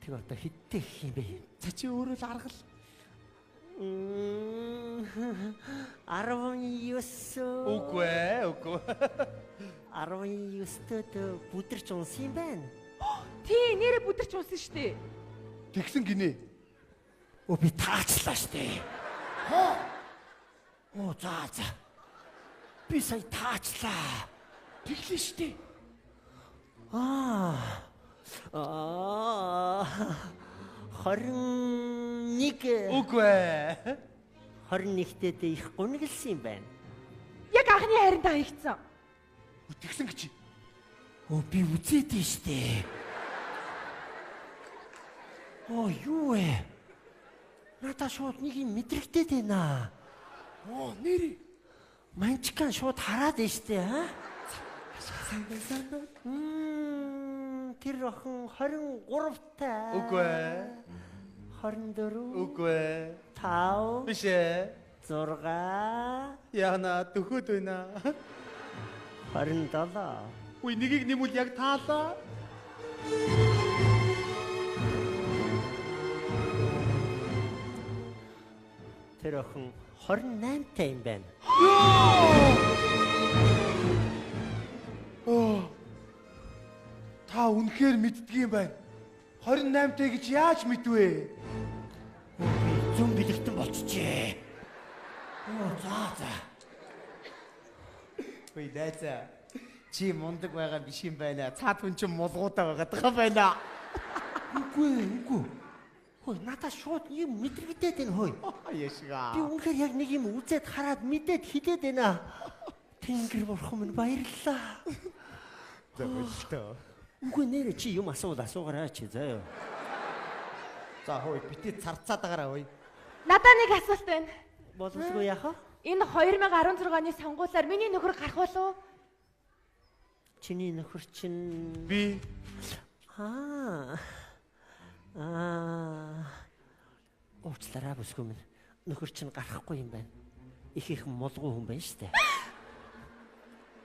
Тэг одоо хиттэй гэх юм бэ? За чи өөрөө л аргал. 19. Үгүй. 19-т бүдэрч унсан юм байна. Тий, нэрээ бүдэрч унсан шүү дээ. Тэгсэн гинэ. Би таачлаа штэ. За. Би сая таачлаа. Тэглээ штэ. 21. Үгүй. 21-т их гүнгэлсэн юм байна. Яг анхны хайранд хаягдсан. Тэгсэн гэж. Би үзээд нь штэ. Юу вэ? Надаа шууд нэг юм мэдрэгдээд байна. Нэрээ. Манчкан шууд хараад нь штэ, аа? Тэр охин 23-тай. Үгүй. 24. Үгүй. 5. Биш ээ. 6. Яна төхөд байна. 27. Үгүй нэгийг нэмвэл яг таалаа. Тэр охин 28-тай юм байна. Та үнэхээр мэддгийм байна. 28-тай гэж яаж мэдвэ? Зүн бэлэгтэн болчихжээ. За. Ой дайцаа. Чи мундаг байгаа биш юм байна. Цаад хүн чинь мулгуудаа байгаа байна. Үгүй. Хөөе, надад шууд юм мэдрэгдээд байна хөөе. Яшгаа. Би үнэхээр яг нэг юм үзээд хараад мэдээд хилээд байна. Тэнгэр бурхан минь баярлалаа. За болтой. Үгүй нэрэ чи юм асуугаарай чи заяа. За хөөе битээ царцаад байгаараа хөөе. Надаа нэг асуулт байна. Боловсгүй яах вэ? Энэ 2016 оны сонгуулиар миний нөхөр гарах болов? Чиний нөхөр чинь Би уучлаарай бүсгүй минь. Нөхөр чинь гарахгүй юм байна. Их мулгуу хүн байна штэ.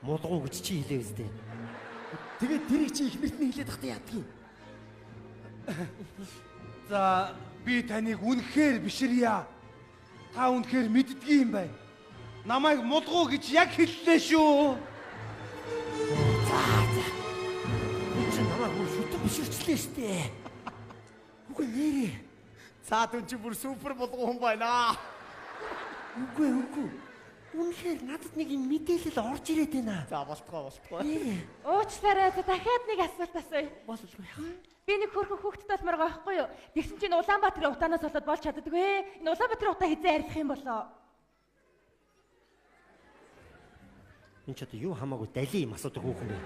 Мулгуу гэж чи хэлээ үстэй. Тэгээд тэрийг чи их мэртний хэлээд тахта яадгийг. за би таныг үнэхээр биширья. Та үнэхээр мэддгий юм байна. Намайг мулгуу гэж яг хэллээ шүү. Чи намайг шүтэн биширчлээ штэ. Үгүй нэрээ. Цаад хүн чи бүр супер болгоо хүн байна. Үгүй. Үнэхээр надад нэг юм мэдээлэл орж ирээд байна. За болтгоо. Нэрээ. Уучлаарай, дахиад нэг асуулт асууя. Боловсгүй яах. Би нэг хөрхөн хүүхдэд болмоор байгаа байхгүй юу? Тэгсэн чинь Улаанбаатарын утаанаас болоод болж чаддаггүй. Энэ Улаанбаатарын утаа хизээ арилах юм болоо? Энд ч одоо юу хамаагүй дали юм асуудаг хүүхэн бэ?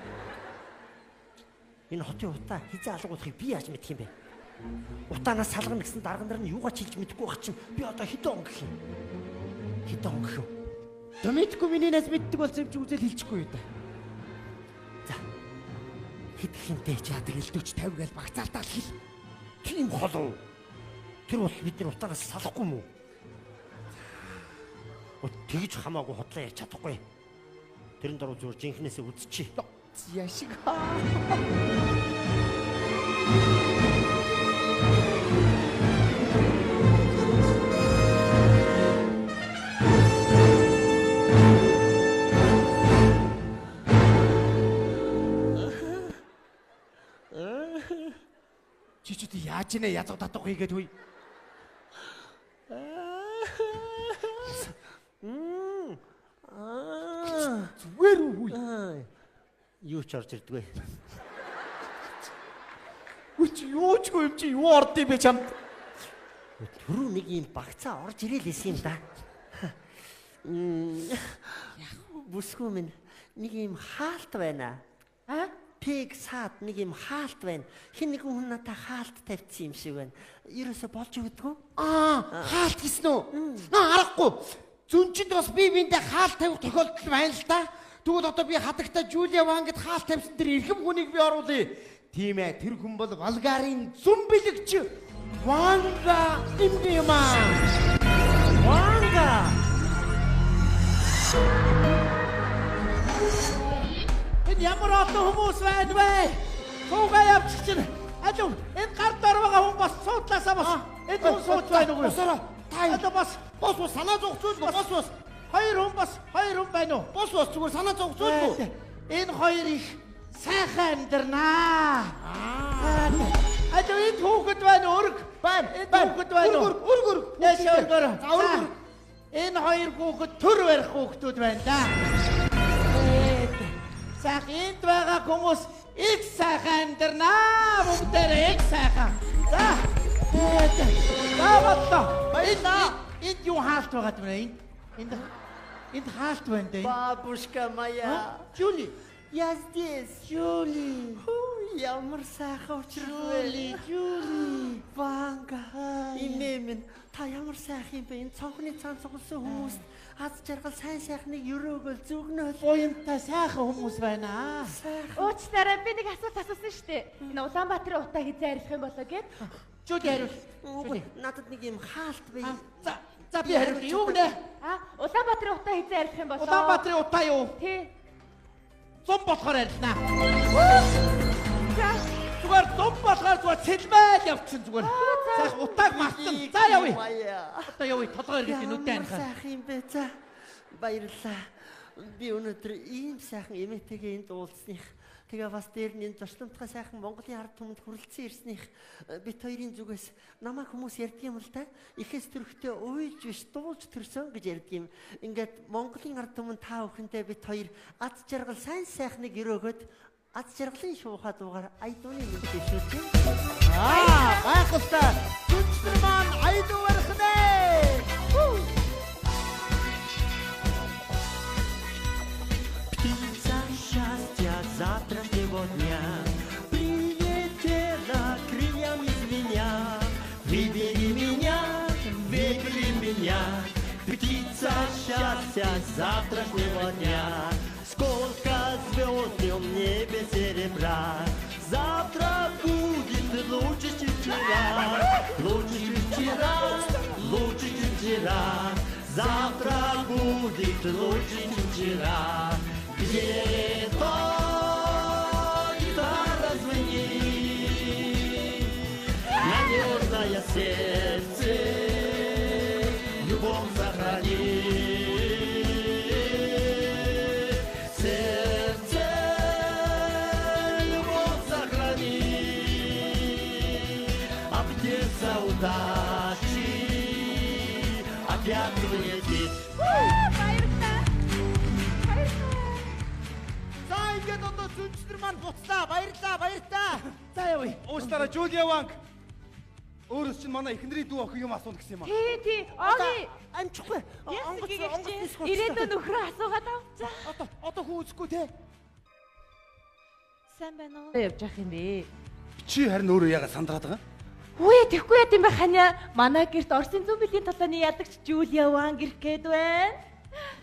Энэ хотын утаа хизээ алгуулахыг би яаж мэдэх юм бэ? Утаанаас салгана гэсэн дарга нар нь юугаа чилж мэдэхгүй байх чинь би одоо хэдэн он гэх юм. Хэдэн он гэх юм. Томитгүй миний нас мэддэг болсон юм чи үзэл хэлчихгүй юу да. За. Хэд хинтэй ч яадаг л 40 50 гээл багцаалтаа л хэл. Тийм холов. Тэр бол бидний утаараас салахгүй мүү? Тэгж хамаагүй хотлоо ярьж чадахгүй. Тэрэн дөрөв зүгээр жинхнээсээ үзчихье. Яшиг. Чичүүд яаж нэ язгуу татах хийгээд хүй. Зүгээр үү? Юу ч орж ирдгүй. Үч юучгүй юм чи юу орд юм бэ чамд? Түрүү нэг юм багцаа орж ирээл исэн юм да. Бүсгүй минь нэг юм хаалт байна. Пиг саад нэг юм хаалт байна. Хин нэгэн хүн надад хаалт тавьчихсан юм шиг байна. Ерөөсө болж өгдөггүй? Хаалт гэсэн үү? Аргагүй. Зүнчинд бас би биэндээ хаалт тавих тохиолдол байна л да. Тэгвэл одоо би хадагта Жулия Вангд хаалт тавьсан тэр эрхэм хүнийг би оруулъя. Тийм ээ, тэр хүн бол Волгарын зүн бэлэгч Ванга юм аа. Ванга. Энэ ямар олон хүмүүс байна вэ? Суугаа явчих чинь. Ажуу, энэ гард дор байгаа хүн бас суудлаасаа бас. Энэ хүн сууж байна уу? Босороо. Та бас санаа зовх зүйл бос. Хоёр хүн байна уу? Бос зүгээр санаа зовх зүйл. Энэ хоёр их сайхан амьдрнаа. Ажуу энэ хүүхэд байна өрг. Байна. Хүүхэд байна уу? Өрг. Яшаа өргөр. Энэ хоёр хүүхэд төр барих хүүхдүүд байна да. Сайхан энд байгаа хүмүүс их сайхан амьдрнаа. Бүгдээрээ их сайхан. За. Баярлалаа. Энд юу хаалт байгаа юм бэ? Энд хаалт байна дээ. Бабушка моя. Жули. Я здесь. Жули. Ямар сайхан учрал. Жули. Ванга. Имэмэн та ямар сайхан юм бэ? Энэ цонхны цаан цогсон хүмүүст аз жаргал сайн сайхныг өрөөгөл зүгнөөл. Буянтай сайхан хүмүүс байна. Уучлаарай би нэг асуулт асуусан шүү дээ. Энэ Улаанбаатарын утаа хизээ арилах юм болоо гэд. Жули хариул. Үгүй надад нэг юм хаалт бай. За би хариул. Юу гэнэ? Улаанбаатарын утаа хизээ арилах юм болоо. Улаанбаатарын утаа юу? Тий. Зам болохоор арилнаа. За. Зүгээр зам болохоор зүгээр цэлмэл явчихсан зүгээр. Сайхан утааг мартсан. За явъя. Одоо явъя. Толгой эргээд нүдэн анхаа. Сайхан юм бэ. За баярлалаа. Би өнөөдөр ийм сайхан эмээтэйгээ энд уулзсных. Тэгээ бас дээр нь энэ зочломтгой сайхан Монголын ард түмэнд хүрэлцэн ирсних бит хоёрын зүгээс намайг хүмүүс ярьдаг юм л да. Ихэс төрхтөө уйж биш дуулж төрсөн гэж ярьдаг юм. Ингээд Монголын ард түмэнд та бүхэндээ бит хоёр аз жаргал сайн сайхныг өрөөгөөд аз жаргалын шуухай дуугаар айдууны мэдээ шүүж. Гайхалтай. Түнчтэр маань айдуу барихнэ. Завтрашнего дня прилетела крыльями звеня. Выбери меня, птица счастья завтрашнего дня. Сколько звезд в небе серебра, завтра будет лучше, чем вчера. Лучше, чем вчера. Завтра будет лучше, чем вчера. Где-то гитара звенит, на нежное сердце любовь сохрани. Сердце любовь сохрани, а птица удачи опять улетит. Ингээд одоо зүнчтэр маань буцлаа. Баярлалаа. За явъя. Уучлаарай Жулия Ванг. Өөрөөс чинь манай эхнэрийн дүү охин юм асуух гэсэн юм аа. Тий. Оги. Амчихгүй. Ирээдүйн нөхрөө асуугаад авцаа. Одоо хүү үзэхгүй те. Сайн байна уу? Явж явах юм бэ? Чи харин өөрөө яга сандраад байгаа? Үе тэгхгүй яд юм бэ ханиа? Манай гэрт Орсын зүүмбилийн талааны ялагч Жулия Ванг ирэх гээд байна.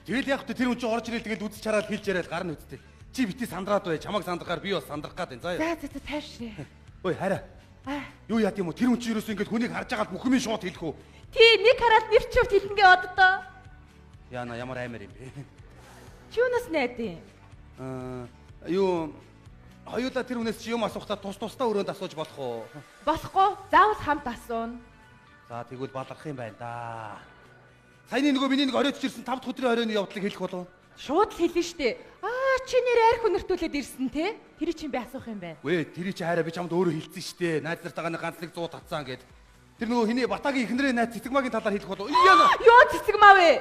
Тэгэл яг тэр хүн чинь орж ирэл тэгэл үзэж хараад хэлж яриад гарна үсттэй. Чи бити сандраад бай. Чамаг сандрахаар би бас сандрах гээд байна. За тайшрээ. Ой хараа. Юу яд юм уу? Тэр хүн чинь ерөөсөө ингэж хүнийг харж агаад бүх юм шууд хэлэх үү? Тий нэг хараад нэр чивт хэлнгээ оддоо. Яна ямар аймаар юм бэ? Чи юунаас найдын? Юу хоёулаа тэр хүнээс чи юм асуухтаа тусдаа өрөөнд асууж болох уу? Болохгүй. Заавал хамт асууна. За тэгвэл баларх юм байна да. Саяны нөгөө миний нэг оройтч ирсэн 5 дахь өдрийн оройн явдлыг хэлэх болов. Шууд л хэлнэ штэ. Чи нэр арх өнөртүүлээд ирсэн те? Тэр чинь би асуух юм байна. Үгүй тэр чи хайраа би чамд өөрөө хэлсэн штэ. Найз нартайгаа нэг ганц нэг 100 татсан гэд. Тэр нөгөө хиний Батагийн ихнэрээ найз Цэцэгмаагийн талаар хэлэх болов. Яна. Юу Цэцэгмаа вэ?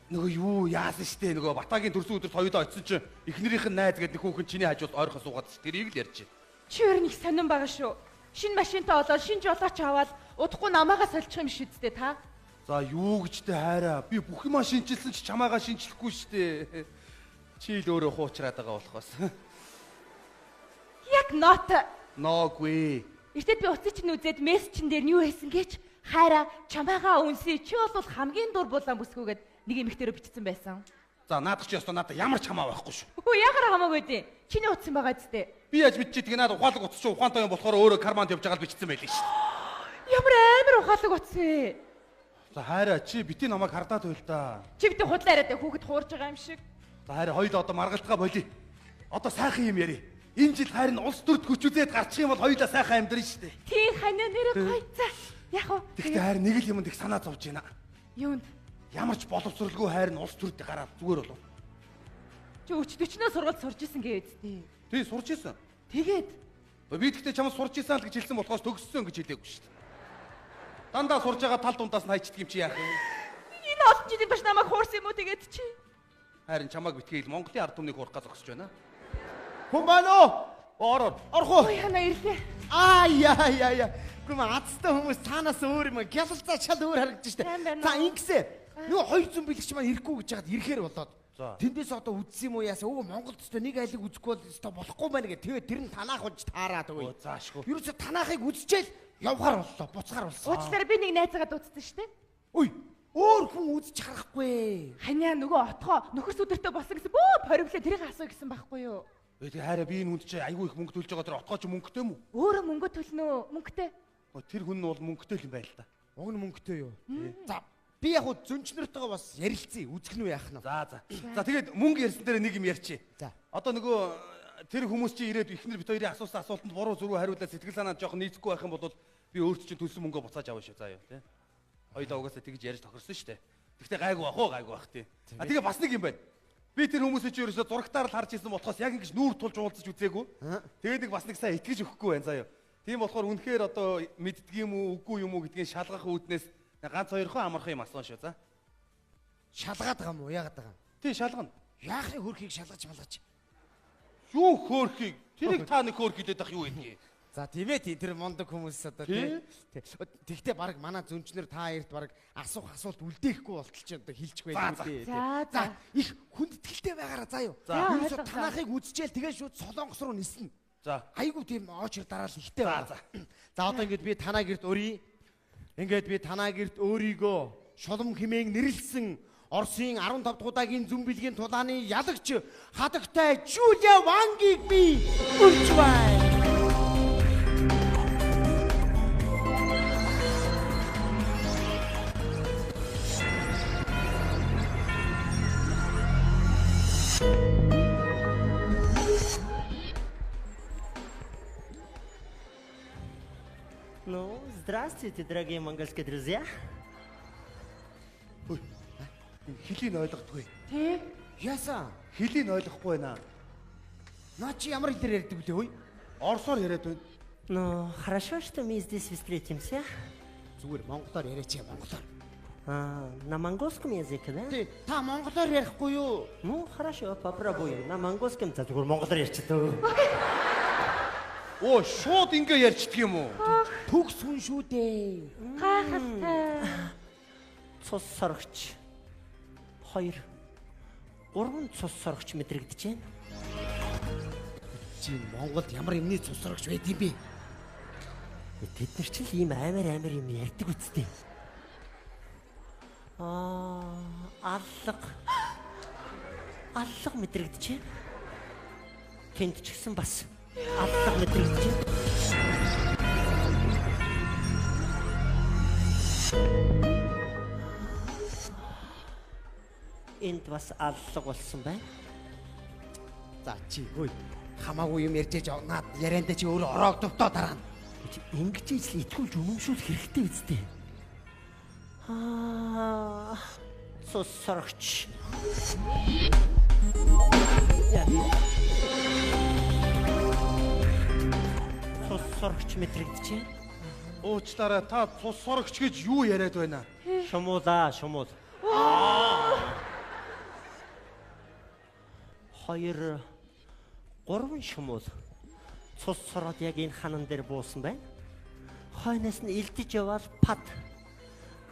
Нөгөө юу яасан штэ нөгөө Батагийн төрсөн өдөрт хоёудаа очисон чинь ихнэрийнх нь найз гэдэг нэг хүүхэн чиний хажууд ойрхон суугаад ш. Тэрийг л ярьж байна. Чи өөр нэг сонирн байгаа шүү. Шинэ машинтай олоод шинэ жолооч аваад удахгүй намаагаа соличих юм биш үсттэй та. За юу гэж тэ хайраа. Би бүх юмаа шинжилсэн ч чамаагаа шинжлэхгүй штэ. Чи л өөрөө хуучраад байгаа болохоос. Яг нот. Ноогүй. Эртэд би уцыг чинь үзээд мессежн дээр нь юу хийсэн гэж хайраа чамаагаа үнсээ чи бол хамгийн дур булаан бүсгүйгээд нэг эмэгтэйрөө бичсэн байсан. За наадах чи ёстой надад ямар ч хамаа байхгүй шүү. Хөө ягаар хамаагүй дээ. Чиний утсан байгаа зү. Би яаж мэдчихэ тэгээ надад ухаалаг утас чи ухаантай юм болохоор өөрөө карманд явж байгаа л бичсэн байлээ шүү. Ямар амар ухаалаг утас вэ? За хайраа чи бити намайг хардаад байл та. Чи бити худлаа яриад хүүхэд хуурж байгаа юм шиг. За хайраа хоёул одоо маргалтгаа болий. Одоо сайхан юм яри. Энэ жил хайр нь улс төрд хүч үзээд гарчих юм бол хоёулаа сайхан амьдрын шүү дээ. Тий ханиа нэрээ гоё. За яг уу. Тэгтээ хайр нэг л юмд их санаа зовж байна. Юунд? Ямар ч боловсралгүй хайр нь улс төрд гараад зүгээр болов. Чи өчтөчнөө сургууль сурж исэн гэвэд тий. Тий сурж исэн. Тэгээд би тэгтээ чамд сурж исэн л гэж хэлсэн болохоос төгссөн гэж хэлээгүй шүү дээ. Дандаа сурж байгаа тал дундаас нь хайчдаг юм чи яах юм? Энэ олон жилийн баш намайг хуурсан юм уу тэгээд чи? Харин чамайг битгээл Монголын ард түмнийг хуурах гэж зогсож байна. Хүн байна уу? Ороо. Орох уу? Ой хана ирлээ. Яа. Гүм азтай хүмүүс цаанаас өөр юм гялалцаа шал өөр харагдаж штэ. За ингэсэ. Нөгөө 200 бэлгч маань ирэхгүй гэж яагаад ирэхээр болоод. Тэндээс одоо үзсэн юм уу яасан? Өө Монголд ч нэг айлыг үзэхгүй бол өстой болохгүй байна гэ. Тэгээд тэр нь танаах унж таараад өгөө. Заашгүй. Ерөөсө танаахыг үзчихэл явхаар боллоо. Буцгаар болсон. Уучлаарай би нэг найзаагаа дуудсан штэ. Үй. Өөр хүн үзэж харахгүй. Ханиа нөгөө отгоо нөхөр сүдэртэй болсон гэсэн бөө поривлээ тэрийг асуу гэсэн байхгүй юу? Тэгээ хайраа би энэ хүнд чи айгүй их мөнгө төлж байгаа тэр отгоо чи мөнгөтэй юм уу? Өөрөө мөнгө төлнө үү? Мөнгөтэй. Тэр хүн нь бол мөнгөтэй л юм байл та. Уг нь мөнгөтэй юу? За би яг зөнчнөртэйгээ бас ярилцъя. Үзэх нь үү яах нь. За. За тэгээд мөнгө ярьсан дээр нэг юм ярьчих. За. Одоо нөгөө тэр хүмүүс чи ирээд ихнэр бит хоёрын асуусан асуултанд буруу зүрүү хариулаад сэтгэл санаа жоохон нийцэхгүй байх юм бол би өөрт чинь төлсөн мөнгөө буцааж аваа шүү. За юу тий. Хоёулаа угаасаа тэгж ярьж тохирсон шүү дээ. Тэгтээ гайгүй байх тий. Тэгээ бас нэг юм байна. Би тэр хүмүүсийг чи ерөөсө зурагтаар л харж ирсэн болохоос яг ингэж нүүр тулж уулзаж үзээгүй. Тэгээд нэг бас нэг сайн итгэж өгөхгүй байна заяа. Тийм болохоор үнэхээр одоо мэддэг юм уу үгүй юм уу гэдгийг шалгах үүднээс ганц хоёрхон амархан юм асуун шүү за. Шалгаад байгаа юм уу? Яагаад байгаа юм? Тий шалгана. Яахны хөрхийг шалгаж малгаж. Юу хөөрхийг? Тэрийг та нэг хөөрх хэлээд ах юу вэ? За тийм ээ тэр мондөг хүмүүс одоо тий. Тэгтээ баг манай зөнчнөр та хоёрт баг асуулт үлдээхгүй болтол чи одоо хилчих байдаг үү? За их хүндэтгэлтэй байгаараа заа юу. Ерөөсө танаахыг үзчихэл тэгээ шууд солонгос руу ниснэ. За айгуу тийм очор дараал ихтэй байна. За одоо ингэж би танаа гэрт өрий. Ингээд би танаа гэрт өөрийгөө шулам химээн нэрлсэн Оросын 15 дахь удаагийн зүүн бэлгийн тулааны ялагч хадагтай Жулия Вангийг би өрж байна. Ну, здравствуйте, дорогие монгольские друзья. Ой, хэлийг ойлгохгүй. Тий? Яасан? Хэлийг ойлгохгүй байна. Наа чи ямар хэлээр ярьдаг блэ хөөе? Орсоор яриад байна. Ну, хорошо, что мы здесь встретимся. Зүгээр монголоор яриач монголоор. На монгольском языке, да? Тий, та монголоор ярихгүй юу? Ну, хорошо, попробуем. На монгольском за зүгээр монголоор ярьчих. Оо, шууд ингэ ярьчдаг юм уу? Төгс хүн шүү дээ. Гайхалтай. Цус сорогч. 2 3 цус сорогч мэдрэгдэж байна. Чи Монголд ямар юмны цусрагч байд юм бэ? Тэд нар ч л ийм амар юм ярьдаг үстэй. Аллах мэдрэгдэжээ. Тэнд ч гэсэн бас аллах мэдрэгдэжээ. Энд бас аллах болсон байна. За чи хөөе. Хамаагүй юм ярьж наад яриандаа чи өөрөө ороогдовдоо дараа. Ингэж ижил итгүүлж үнэмшүүлэх хэрэгтэй үстэй. Цусрагч. Цусрагч мэдрэгдэжээ. Уучлаарай, та цусрагч гэж юу яриад байна? Шумуулаа. 2 3 шумуул цус сороод яг энэ ханан дээр буусан байна. Хойноос нь илдэж яваад пад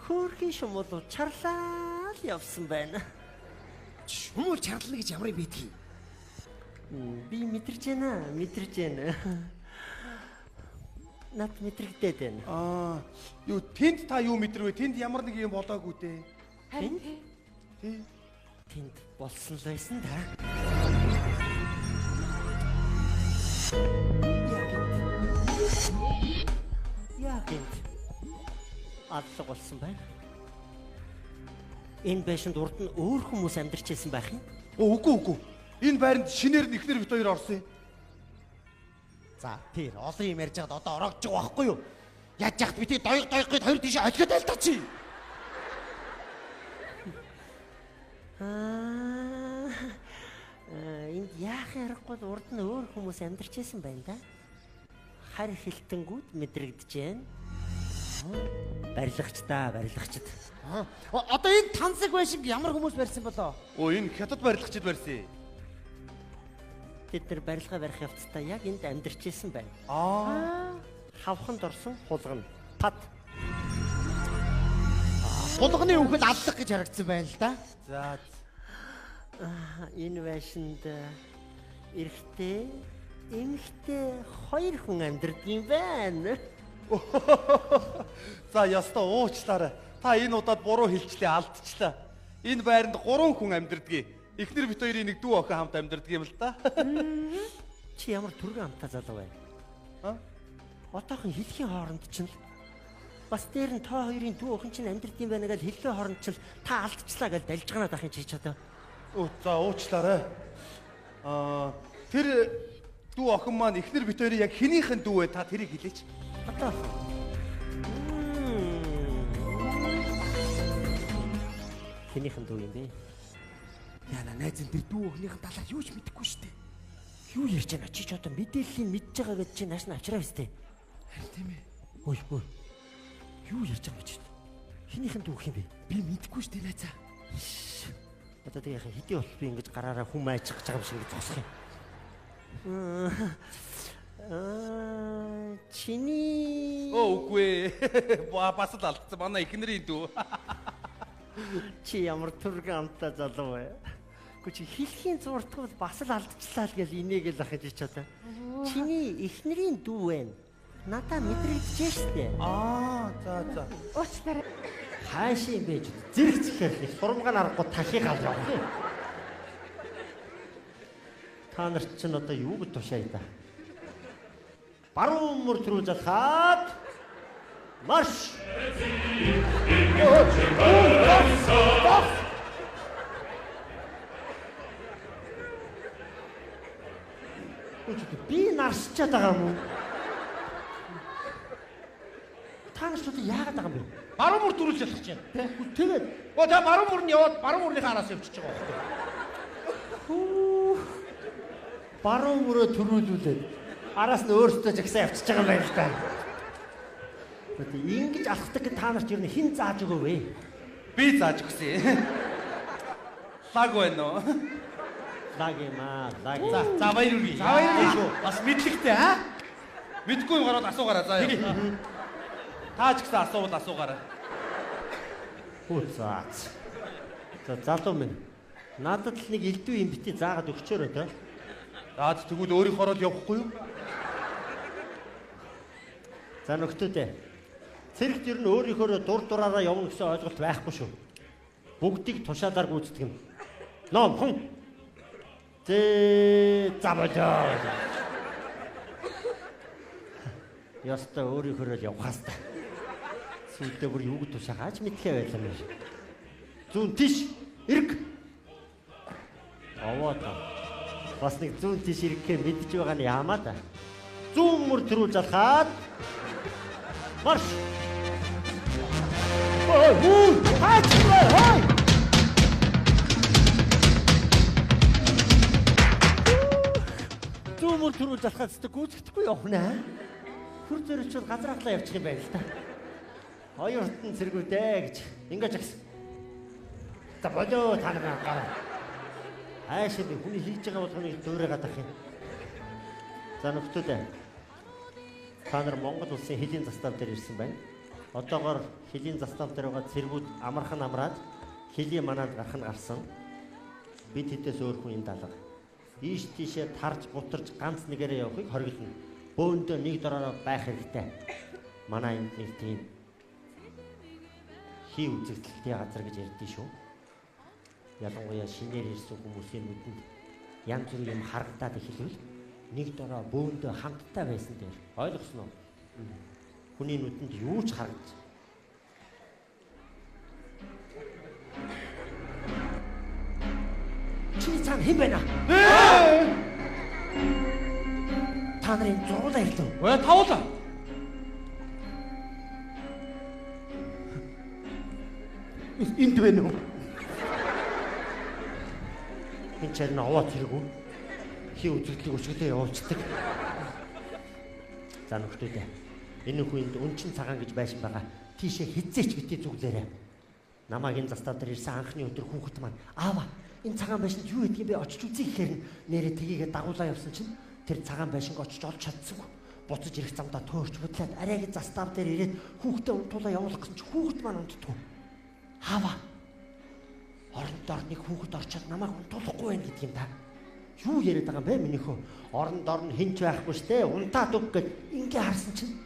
хөөрхий шумуул чарлаа явсан байна. Шумуул чарлана гэж ямар юм бийдгийг? Би мэдэрч байна. Над мэдрэгдээд байна. Юу тэнд та юу мэдэрвэ? Тэнд ямар нэг юм болоогүй дээ. Харин Тэнд болсон л байсан да. Яг энд аллах болсон байна. Энэ байшинд урд нь өөр хүмүүс амьдарч байсан байх юм. Үгүй. Энэ байранд шинээр нэхнэр бит хоёр орсон юм. За тэр олон юм ярьж байгаад одоо ороогдож байгаа байхгүй юу? Яаж яхад бити доёг гэж хоёр тийш олиход айлтаа чи. Энд яахын аргагүй урд нь өөр хүмүүс амьдарч байсан байна да. Хар хилтэнгүүд мэдрэгдэж байна. Барилгачд. Одоо энэ тансаг байшинг ямар хүмүүс барьсан болоо? Энэ хятад барилгачид барьсан. Тэд нар барилга барих явцдаа яг энд амьдарч байсан байна. Хавханд орсон хулгана. Пад. Хулганы үхэнд аллах гэж харагдсан байна л да. За. Энэ байшинд эрэгтэй, эмэгтэй 2 хүн амьдардаг юм байна. За ястаа уучлаарай. Та энэ удаад буруу хэлчлээ, алдчихлаа. Энэ байранд 3 хүн амьдардаг. Эхнэр бит хоёрын нэг дүү охин хамт амьдардаг юм л да. Чи ямар түргэн амтаа залуу байна? Отоохон хэлхийн хооронд чинь бас дээр нь та хоёрын дүү охин чинь амьдардаг юм байна гэж хэллээ хооронд чинь та алдчихлаа гэж далж ганаад ахын чи чадаа. За уучлаарай. Тэр дүү охин маань эхнэр бит хоёрын яг хэнийхэн дүү вэ? Та тэрийг хэлээч. Одоо хэнийхэн дүү юм бэ? Яна найз энэ дүү охиныхын талаар юу ч мэдэхгүй шүү дээ. Юу ярьж байна чи ч одоо мэдээллийг мэдж байгаа гэж чи нааш нь авчраа өстэй. Харин тийм ээ. Ой. Юу ярьж байгаа гэж байна? Хэнийхэн дүү юм бэ? Би мэдэхгүй шүү дээ найзаа. Одоо тэгээ хэдий бол би ингэж гараараа хүм айчих гэж байгаа юм шиг зогсох юм. Чиний Үгүй. Бас л алдсан. Манай эхнэрийн дүү. Чи ямар түргэн амтаа залуу вэ? Чи хэлхийн зурдгал бас л алдчихлаа л гэж инээгээл ах гэж чадаа. Чиний эхнэрийн дүү вэ? Надаа мэдрэгдэж штэ. За. уучлаарай. Хааш юм бэ? Зэрэг зэхээр сурмгаан аргагүй тахыг авах юм. Та нар чинь одоо юу гэж тушаая да? Баруун мөр рүү залхаад марш! Би нарсчаад байгаа юм уу? Та нар ч яагаад байгаа юм бэ? Баруун мөр дөрүүлж ялах чинь. Тэгээд Та баруун мөр нь яваад баруун мөрийнхээ араас явчихж байгаа байхгүй. баруун мөрөө төрүүлүүлээд араас нь өөртөө жагсаа явчихж байгаа юм байна л да. Ингэж алхдаг та нарт юу хэн зааж өгөө вэ? Би зааж өгсөн. Лаг байна уу? Лаг юм аа. За баяр үргэлж. шүү. Бас мэдлэгтэй Мэдгүй юм гараад асуугаараа заа яа. Таач гэсэн асуугаараа. Хөөцөөц. За залуу минь. Надад л нэг элдв юм бити заагаад өгчөөрэй тоо. За тэгвэл өөрийнхөө ороод явахгүй юу? За нөхдөөдөө. Цэрэгт ер нь өөрийнхөө дур дураараа явна гэсэн ойлголт байхгүй шүү. Бүгдийг тушаалаар гүйцэтгэх юм. Ном хүн. Забалаа. Яста өөрийнхөө л явах хаста. Сүйдээ бүр юу гэж тушаагааж мэдлээ байлаа юм шиг. Зүүн тийш эрг. Аваад. Бас нэг зүүн тийш эргэхээ мэдж байгаа нь яамаа да. Зүүн мөр төрүүл залхаад марш. Ой, хаач. Зүүн мөр төрүүл залхаад зүг гүйцэхгүй явна. Хүр зөрчил газар хатлаа явчих юм байна л та. Хоёр хутан цэргүүдээ гэж ингэж агсан. За болоо танаа гараа. Аашаа би хүний хийж байгаа болгоныг дуурайгаад ах юм. За нөхдөөдөө. Та нар Монгол улсын хэлийн застав дээр ирсэн байна. Одоогоор хэлийн застав дээр байгаа цэргүүд амархан амраад хэлийн манаад гарах нь гарсан. Бид хэдээс өөр хүн энэ даалга. Ийш тийшээ тарж бутарж ганц нэгээрээ явахыг хориглоно. Бөөндөө нэг дороо байх хэрэгтэй. Манай энд нэг тийм хий үзэгдэлтэй газар гэж ярьдээ шүү. Ялангуяа шинээр ирсэн хүмүүсийн нүдэнд янз бүрийн юм харагдаад эхэлвэл нэг дороо бөөндөө хамтдаа байсан дээр ойлгосноо. Хүний нүдэнд юу ч харагдаж. Чи цаана хэн байна? Та нарын зургуулаа хэлдэг. Ой тавуулаа. Энд байна уу? Энэ ч нэг аваад хэрэггүй. Хий үзэгдлийг өчгөлөө явуулцдаг. За нөхдөөдөө. Энэ хүнд өнчин цагаан гэж байшин байгаа. Тийшээ хизээч битээ зүглээрээ. Намайг энэ застав дээр ирсэн анхны өдөр хүүхэд маань аава энэ цагаан байшинд юу гэдгийг би очиж үзье гэхээр нэрээ тгийгээ дагуулаа явсан чинь тэр цагаан байшинг очиж олж чадсангүй. Буцаж ирэх замдаа төөрч бодлоод арайг застав дээр ирээд хүүхдээ унтуулаа явуулах гэсэн чинь хүүхэд маань унтдаггүй. Аава орон дор нэг хүүхэд орчоод намайг унтуулахгүй байх гэдэг юм да. Юу яриад байгаа юм бэ минийхөө? Орон дор нь хинч байхгүй штэ. Унтаад өг гэж ингээ харсан чинь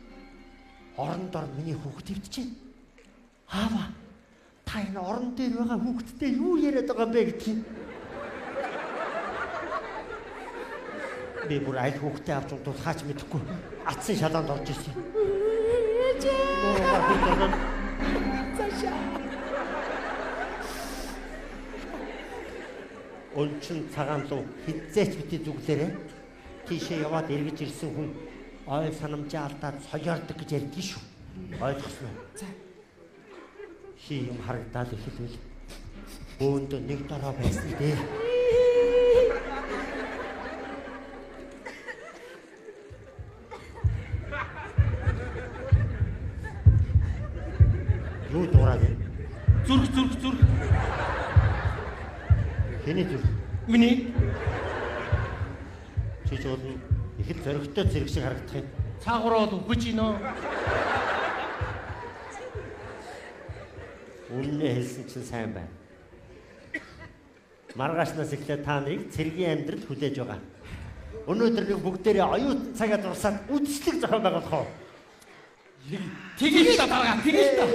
орон дор миний хүүхэд өвдөж байна. Аава та энэ орон дээр байгаа хүүхэдтэй юу яриад байгаа юм бэ гэдгийг. Би бүр аль хүүхдээ авч унтуулахаач мэдэхгүй. Атсан шалаанд орж ирсэн. Өнчин цагаан луу хизээч бити зүглээрээ тийшээ яваад эргэж ирсэн хүн ойл санамжаа алдаад соёордог гэж ярьдгийг шүү. Ойлгосноо. За. Хий юм харагдаад эхэлвэл бөөндөө нэг дороо байсан дээ. Юу дуурайг? Зүрх. Хэний зүрх? Миний. Чи ч бол их л зөрөгтэй зэрэг шиг харагдах юм. Цаагаараа л үхэж гинөө. Үннээ хэлсэн чинь сайн байна. Маргаашнаас эхлээд та нарыг цэргийн амьдрал хүлээж байгаа. Өнөөдөр нэг бүгдээрээ оюутан цагаад урсаад үдшилэг зохион байгуулах уу? Тэгэж та дараа тэгэж та.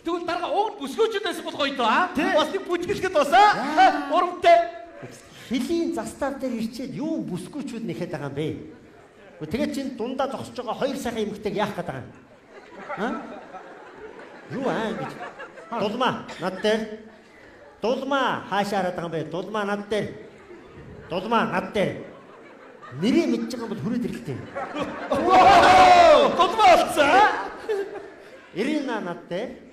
Тэгвэл дараа уг бүсгүүчдээс бол гоё доо аа. Бас нэг бүжгэлгээд босаа. Урамтай. Хэлийн застав дээр ирчээд юу бүсгүүчүүд нэхэд байгаа юм бэ? Тэгээд чинь дундаа зогсож байгаа хоёр сайхан эмэгтэйг яах гээд байгаа юм? Аа? Юу аа гэж. Дулмаа над дээр. Дулмаа хаашаа хараад байгаа юм бэ? Дулмаа над дээр. Дулмаа над дээр. Нэрээ мэдж байгаа бол хүрээд ирэхтэй. Дулмаа болцоо. Ирина над дээр.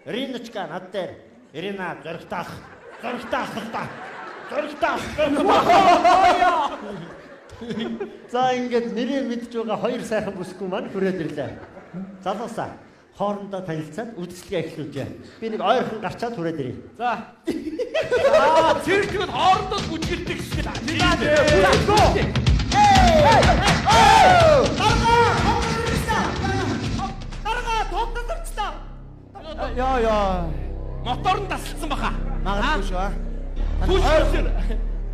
Ириночка над дээр. Ирина зөргтаах. За ингээд нэрээ мэдж байгаа хоёр сайхан бүсгүй маань хүрээд ирлээ. Залуусаа хоорондоо танилцаад үдшилгээ эхлүүлжээ. Би нэг ойрхон гарчаад хүрээд ирье. За. Цэрэгт хоорондоо бүжгэлдэг шиг. Яа. Мотор нь тасалсан баха. Магадгүй шүү аа. Түлхэр.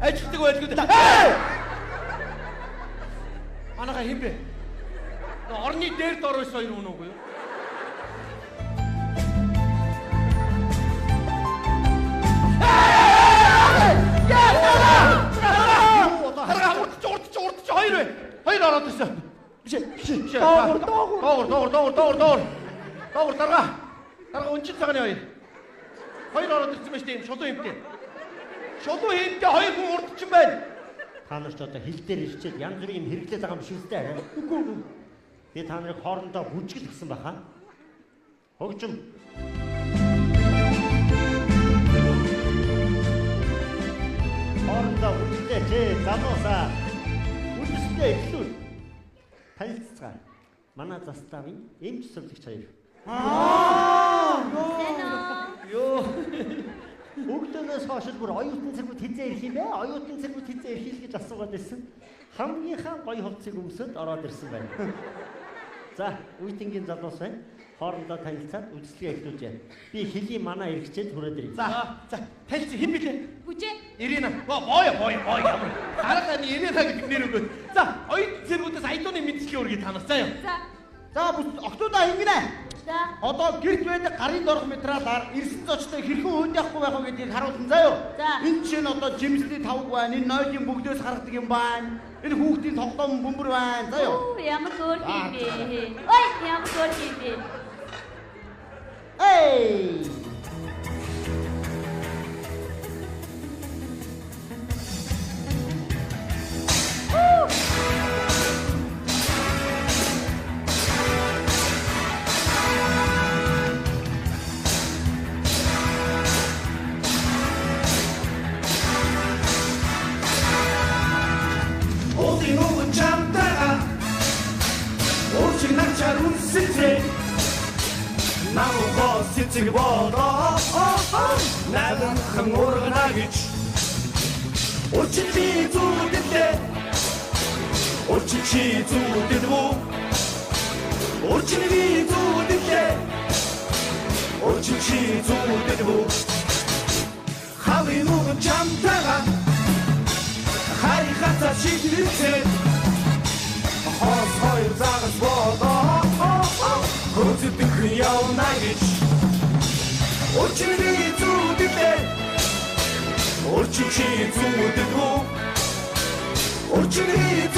Ажилтдаг байлгүй. Манайха хэм бэ? Орны дээр доройс хоёр үнэ үгүй юу? Урдч хоёр бай. Хоёр ороод ирсэн. Биш. Доогор дарга. Дарга өнчил цагааны хоёр. Хоёр ороод ирсэн байж тийм шулуу хэмтэй. Шулуу хэмтэй хоёр хүн урдчин байна. Та нар ч одоо хил дээр ирчээд янз бүрийн юм хэрэглээд байгаа юм шиг үстэй арай. Үгүй. Би та нарыг хоорондоо бүжгэл гсэн байхаа. Хөгжим. Хоорондоо бүжгэлээ чи залуусаа. Үндсдээ итлүүл. Танилцгаа. Манай заставын эмч сурлагч хоёр. Ёо. Бүгдээс хойш бүр оюутан цэргүүд хизээ ирэх юм бэ? Оюутан цэргүүд хизээ ирэх л гэж асуугаад байсан. Хамгийн гоё хувцсыг өмсөд ороод ирсэн байна. За, үеийнгийн залуус байна. Хоорондоо танилцаад үзлэгээ эхлүүлж байна. Би хэлийн манаа эргэчээд хүрээд ирье. За, танилцсан хэн бэлээ? Бүжээ. Ирина. Боо ямар. Харахад Ирина гэдэг нэр өгөөд. За, оюутан цэргүүдээс аялууны мэдчилгээ өргөе танаас заа юу. За, октоудаа ингэнэ. За. Одоо гэрт байдаг гарын дорх материалаар эрсэн зочтой хэрхэн хөөд явахгүй байх вэ гэдгийг харуулсан заа юу. Энэ чинь одоо жимсний тавг байна. Энэ нойлын бүгдөөс гаргадаг юм байна. Энэ хүүхдийн тоглоом бөмбөр байна. Заа юу. Ямар хөөр юм бэ? Ой, ямар хөөр юм бэ? Эй! 어디 놓은 잠다가 오직 낙찰 웃을때 나무 버스트를 보다 나는 항모르가 나겠지 오치치 두들때 오치치 두들고 오치니 두들때 오치치 두들고 하위 놓은 잠다가 하리 갖다 시들때 허서유 작은 보다 거짓된 그녀 나겠지 오치니 두들때 오치치 두들고 오치니